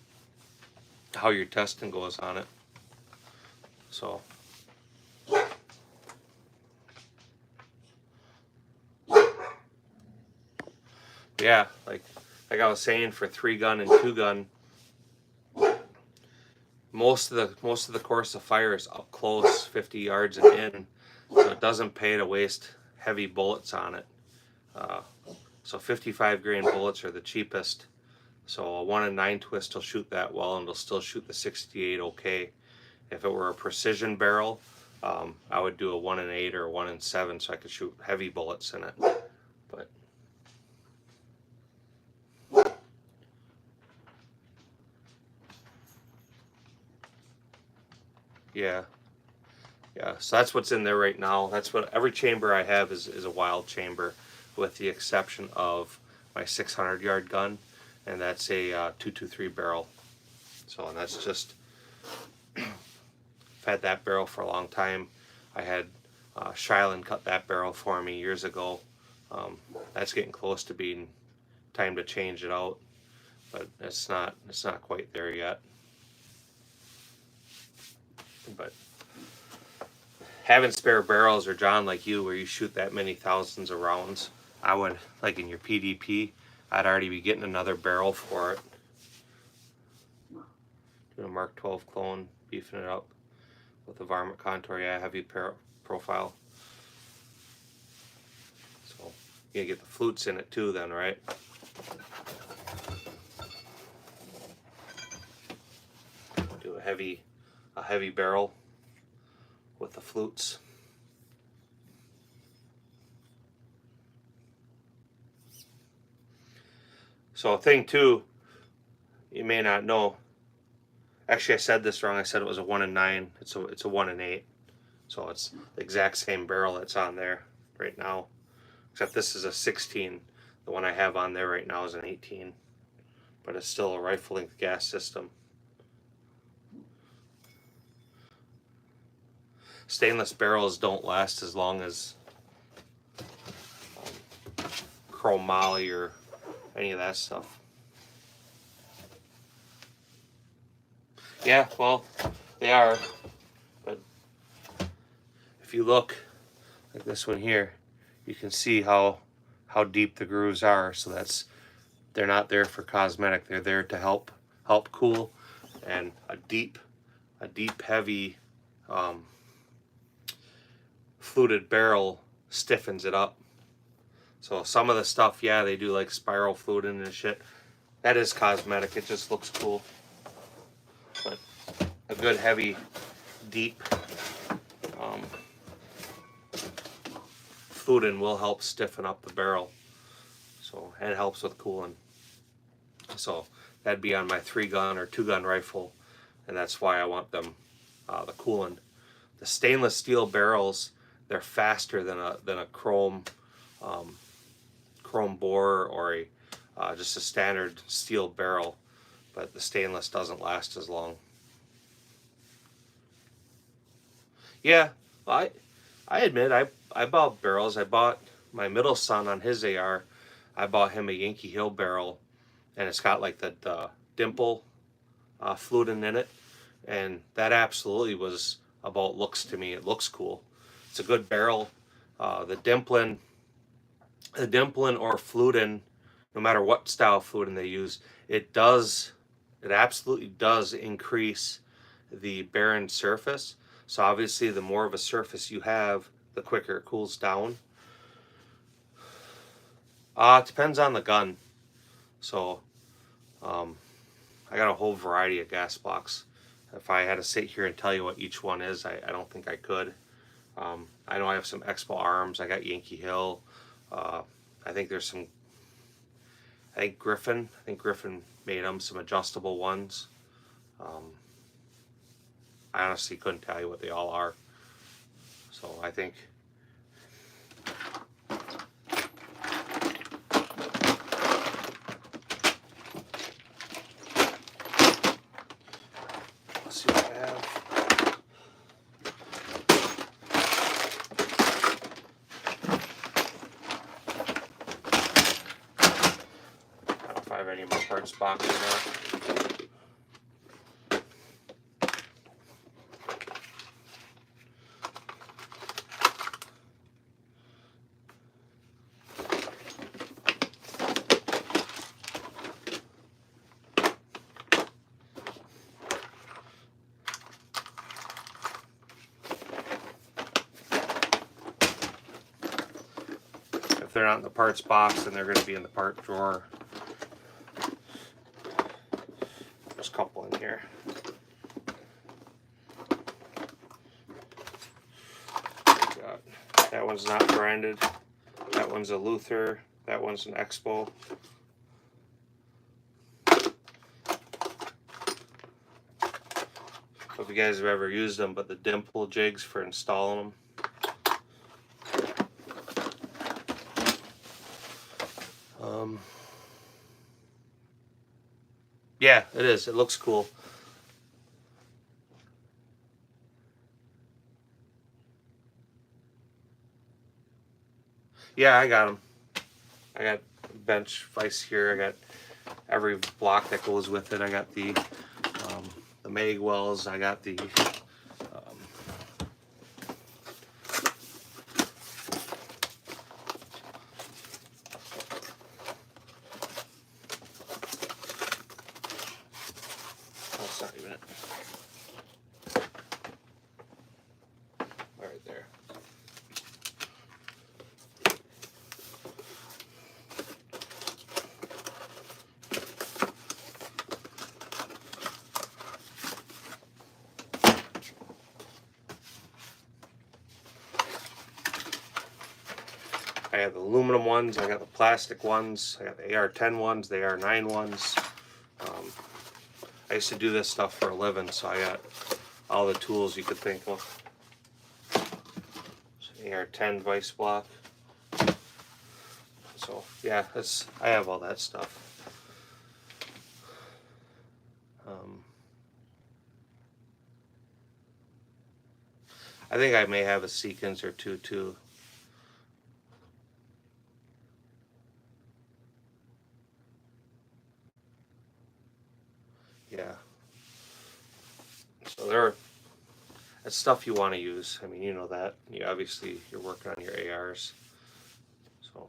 A: how your testing goes on it. So. Yeah, like I was saying, for 3-gun and 2-gun, most of the course of fire is up close, 50 yards and in, so it doesn't pay to waste heavy bullets on it. So 55 grain bullets are the cheapest. So a 1 in 9 twist will shoot that well, and it'll still shoot the 68 okay. If it were a precision barrel, I would do a 1 in 8 or a 1 in 7, so I could shoot heavy bullets in it. But yeah, so that's what's in there right now. That's what every chamber I have is a wild chamber, with the exception of my 600-yard gun, and that's a 223 barrel. So, and that's just, I've had that barrel for a long time. I had Shiloh cut that barrel for me years ago. That's getting close to being time to change it out, but it's not quite there yet. But having spare barrels, or John, like you, where you shoot that many thousands of rounds, I would, like in your PDP, I'd already be getting another barrel for it. Doing a Mark 12 clone, beefing it up with a varmint contour, yeah, heavy profile. So you get the flutes in it too, then, right? Do a heavy barrel with the flutes. So a thing too, you may not know. Actually, I said this wrong. I said it was a 1 in 9. It's a 1 in 8. So it's the exact same barrel that's on there right now, except this is a 16. The one I have on there right now is an 18, but it's still a rifle length gas system. Stainless barrels don't last as long as chromoly or any of that stuff. Yeah, well, they are, but if you look like this one here, you can see how deep the grooves are. So they're not there for cosmetic. They're there to help cool, and a deep heavy fluted barrel stiffens it up. So some of the stuff, yeah, they do like spiral fluting and shit. That is cosmetic. It just looks cool. But a good heavy, deep fluting will help stiffen up the barrel. So, and it helps with cooling. So that'd be on my 3-gun or 2-gun rifle, and that's why I want them, the cooling. The stainless steel barrels, they're faster than a chrome bore or just a standard steel barrel, but the stainless doesn't last as long. Yeah, I admit I bought barrels. I bought my middle son on his AR I bought him a Yankee Hill barrel, and it's got like the dimple fluting in it, and that absolutely was about looks to me. It looks cool. It's a good barrel. The dimplin or fluting, no matter what style of fluting they use, it absolutely does increase the barren surface. So obviously the more of a surface you have, the quicker it cools down. It depends on the gun. So I got a whole variety of gas blocks. If I had to sit here and tell you what each one is, I don't think I could. I know I have some Expo arms. I got Yankee Hill. I think there's some. I think Griffin made them, some adjustable ones. I honestly couldn't tell you what they all are. So I think let's see what I have. I don't know if I have any of my parts boxes now. If they're not in the parts box, then they're going to be in the part drawer. There's a couple in here. That one's not branded. That one's a Luther. That one's an Expo. If you guys have ever used them, but the dimple jigs for installing them. Yeah, it is. It looks cool. Yeah, I got them. I got bench vise here. I got every block that goes with it. I got the Magwells. I got the that's not even it. Right there. I have the aluminum ones, I got the plastic ones, I got the AR-10 ones, the AR-9 ones. I used to do this stuff for a living, so I got all the tools you could think of. AR-10 vise block. So yeah, I have all that stuff. I think I may have a Seekins or two too. Yeah. So that's stuff you want to use. I mean, you know that. You're working on your ARs. So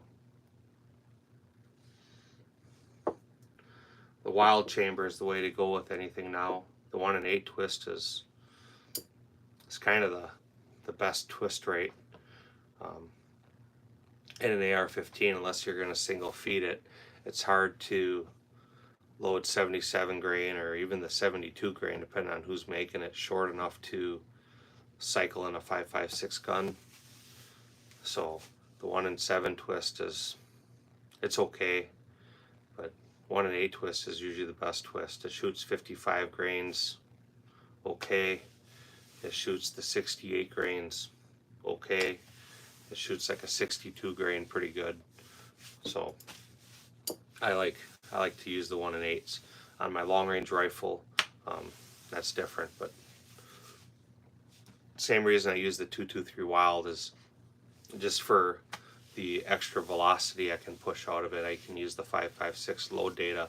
A: the wild chamber is the way to go with anything now. The 1-in-8 twist is kind of the best twist rate. In an AR-15, unless you're going to single feed it, it's hard to load 77 grain or even the 72 grain, depending on who's making it, short enough to cycle in a 5.56 gun. So the 1-in-7 twist it's okay, but 1-in-8 twist is usually the best twist. It shoots 55 grains okay. It shoots the 68 grains okay. It shoots like a 62 grain pretty good. So I like to use the 1-in-8s on my long range rifle. That's different, but same reason I use the 223 Wild is just for the extra velocity I can push out of it. I can use the 5.56 load data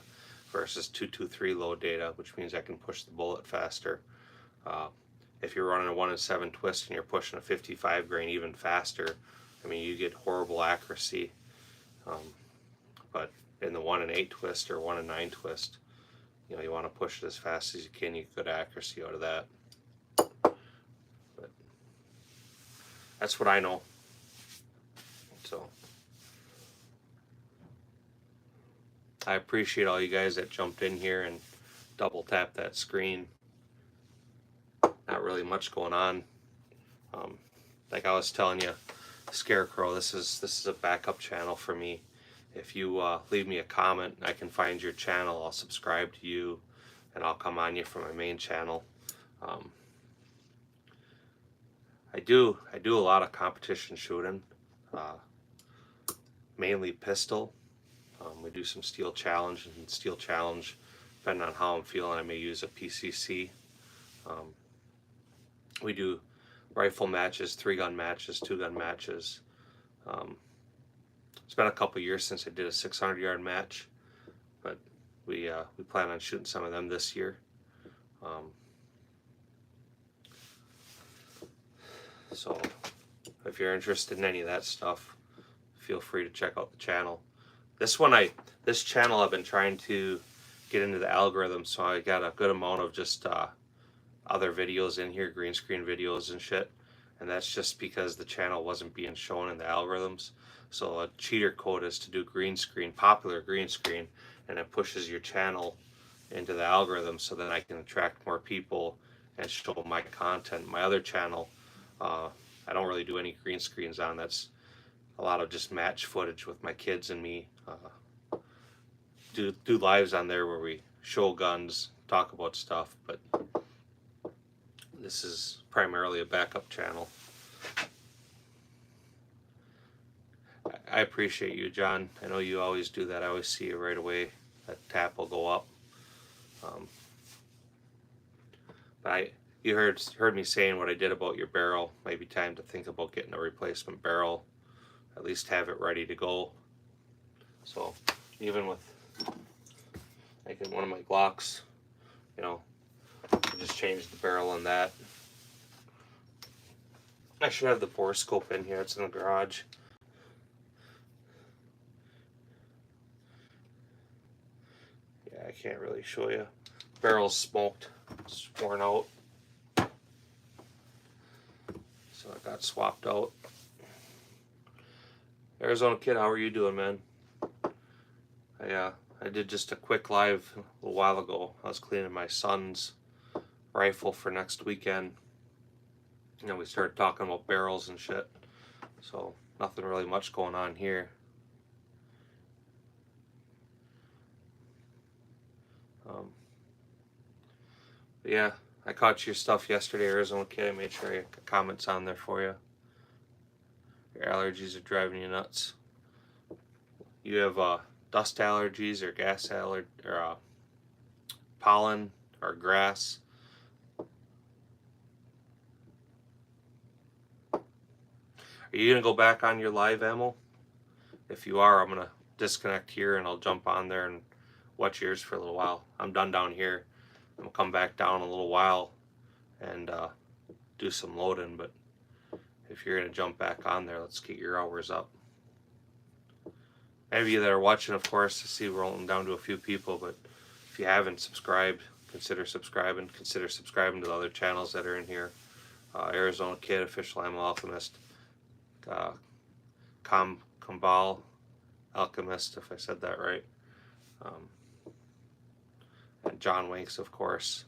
A: versus 2.23 load data, which means I can push the bullet faster. If you're running a 1-in-7 twist and you're pushing a 55 grain even faster, I mean, you get horrible accuracy. But in the 1-in-8 twist or 1-in-9 twist, you know, you want to push it as fast as you can. You get good accuracy out of that. But that's what I know. So I appreciate all you guys that jumped in here and double tapped that screen. Not really much going on. Like I was telling you, Scarecrow, this is a backup channel for me. If you leave me a comment, I can find your channel. I'll subscribe to you, and I'll come on you from my main channel. I do a lot of competition shooting, mainly pistol. We do some steel challenge, and steel challenge, depending on how I'm feeling, I may use a PCC. We do rifle matches, 3-gun matches, 2-gun matches. It's been a couple years since I did a 600-yard match, but we plan on shooting some of them this year. So if you're interested in any of that stuff, feel free to check out the channel. This channel I've been trying to get into the algorithm, so I got a good amount of just other videos in here, green screen videos and shit, and that's just because the channel wasn't being shown in the algorithms. So a cheater code is to do green screen, popular green screen, and it pushes your channel into the algorithm so that I can attract more people and show my content. My other channel, I don't really do any green screens on. That's a lot of just match footage with my kids and me. Do lives on there where we show guns, talk about stuff, but this is primarily a backup channel. I appreciate you, John. I know you always do that. I always see you right away. That tap will go up. But you heard me saying what I did about your barrel. Maybe time to think about getting a replacement barrel. At least have it ready to go. So even with making one of my Glocks, you know, I just changed the barrel on that. I should have the bore scope in here. It's in the garage. Yeah, I can't really show you. Barrel's smoked. It's worn out. So I got swapped out. Arizona Kid, how are you doing, man? I did just a quick live a little while ago. I was cleaning my son's rifle for next weekend. You know, we started talking about barrels and shit. So nothing really much going on here. But yeah, I caught your stuff yesterday, Arizona Kid. I made sure I got comments on there for you. Your allergies are driving you nuts. You have dust allergies or gas allergy or pollen or grass. Are you gonna go back on your live, Emil? If you are, I'm gonna disconnect here and I'll jump on there and watch yours for a little while. I'm done down here. I'm gonna come back down a little while and do some loading, but if you're gonna jump back on there, let's get your hours up. Any of you that are watching, of course, I see we're rolling down to a few people, but if you haven't subscribed, consider subscribing. Consider subscribing to the other channels that are in here. Arizona Kid, Official Ammo Alchemist, Combal Alchemist, if I said that right, and John Winks, of course.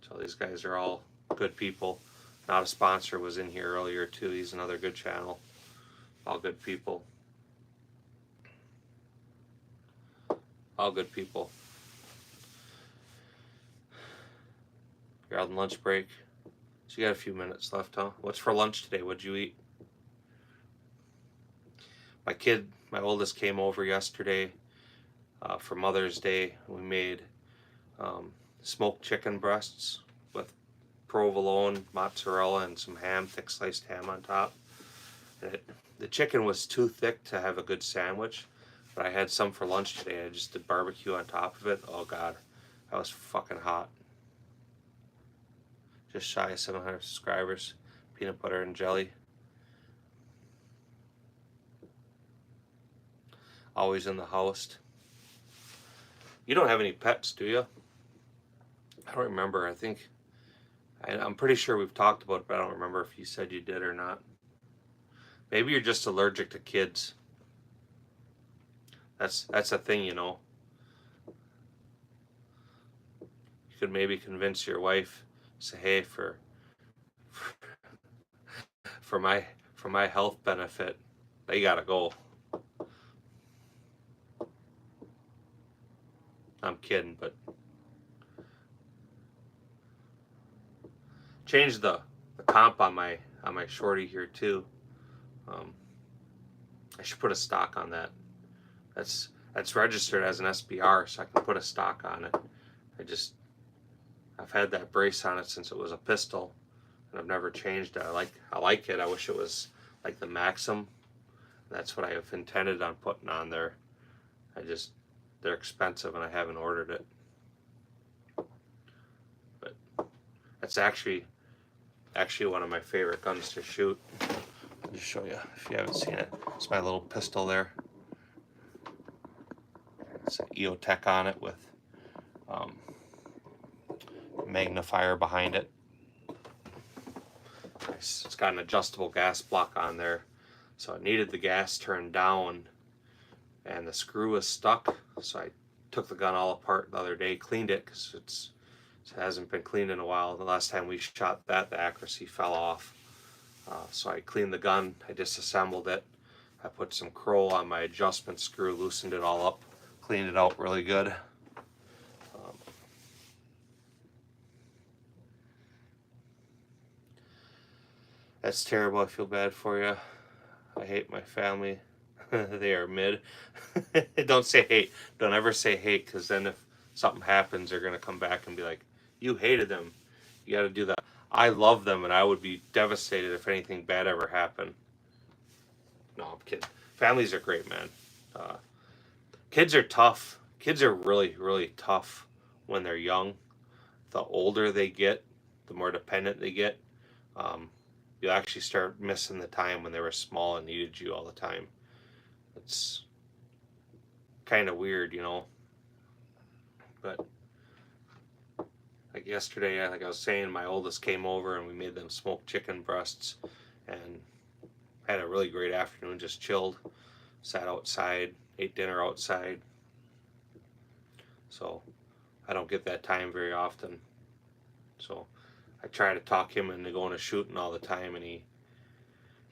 A: So these guys are all good people. Not a Sponsor was in here earlier too. He's another good channel. All good people. All good people. You're on lunch break. So you got a few minutes left, huh? What's for lunch today? What'd you eat? My kid, my oldest, came over yesterday for Mother's Day. We made smoked chicken breasts with provolone, mozzarella, and some ham, thick sliced ham on top. The chicken was too thick to have a good sandwich, but I had some for lunch today. I just did barbecue on top of it. Oh God, that was fucking hot. Just shy of 700 subscribers. Peanut butter and jelly. Always in the house. You don't have any pets, do you? I don't remember. I'm pretty sure we've talked about it, but I don't remember if you said you did or not. Maybe you're just allergic to kids. That's a thing, you know. You could maybe convince your wife, say, hey, for my health benefit, they gotta go. I'm kidding, but change the comp on my shorty here too. I should put a stock on that. That's registered as an SBR, so I can put a stock on it. I've had that brace on it since it was a pistol, and I've never changed it. I like it. I wish it was like the Maxim. That's what I have intended on putting on there. They're expensive and I haven't ordered it. But that's actually one of my favorite guns to shoot. I'll just show you if you haven't seen it. It's my little pistol there. It's an EOTech on it with magnifier behind it. It's got an adjustable gas block on there, so it needed the gas turned down and the screw was stuck, so I took the gun all apart the other day, cleaned it because it hasn't been cleaned in a while. The last time we shot that, the accuracy fell off. So I cleaned the gun, I disassembled it, I put some Kroll on my adjustment screw, loosened it all up, cleaned it out really good. That's terrible. I feel bad for you. I hate my family. They are mid. Don't say hate. Don't ever say hate, because then if something happens, they're going to come back and be like, you hated them. You got to do that. I love them, and I would be devastated if anything bad ever happened. No, I'm kidding. Families are great, man. Kids are tough. Kids are really, really tough when they're young. The older they get, the more dependent they get. You actually start missing the time when they were small and needed you all the time. It's kind of weird, you know. But like yesterday, like I was saying, my oldest came over and we made them smoked chicken breasts and had a really great afternoon, just chilled, sat outside, ate dinner outside. So I don't get that time very often. So I try to talk him into going to shooting all the time, and he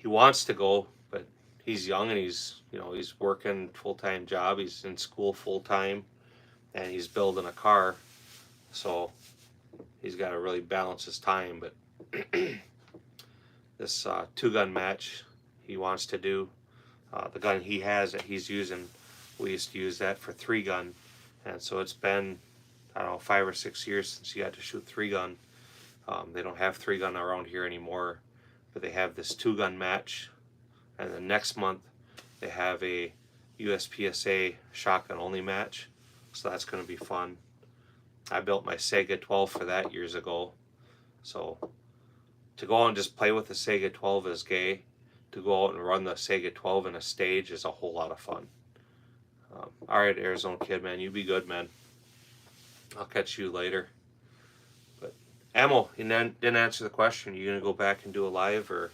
A: wants to go, but he's young and he's working full-time job. He's in school full-time, and he's building a car, so he's got to really balance his time. But this two-gun match he wants to do, the gun he has that he's using, we used to use that for three-gun, and so it's been, I don't know, 5 or 6 years since he got to shoot three-gun. They don't have three-gun around here anymore, but they have this two-gun match, and then next month they have a USPSA shotgun-only match, so that's going to be fun. I built my Saiga 12 for that years ago, so to go out and just play with the Saiga 12 is gay. To go out and run the Saiga 12 in a stage is a whole lot of fun. All right, Arizona Kid, man, you be good, man. I'll catch you later. Ammo, you didn't answer the question. You gonna go back and do a live or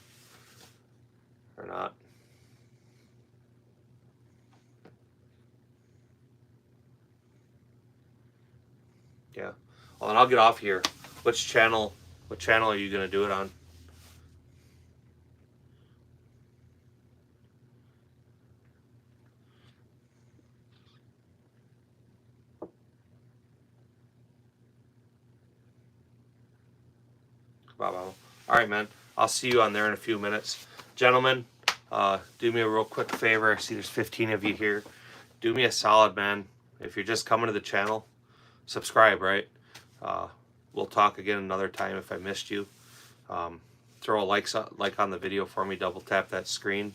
A: not? Yeah. Well, then I'll get off here. What channel are you gonna do it on? All right, man. I'll see you on there in a few minutes. Gentlemen, do me a real quick favor. I see there's 15 of you here. Do me a solid, man. If you're just coming to the channel, subscribe, right? We'll talk again another time if I missed you. throw a like on the video for me, double tap that screen.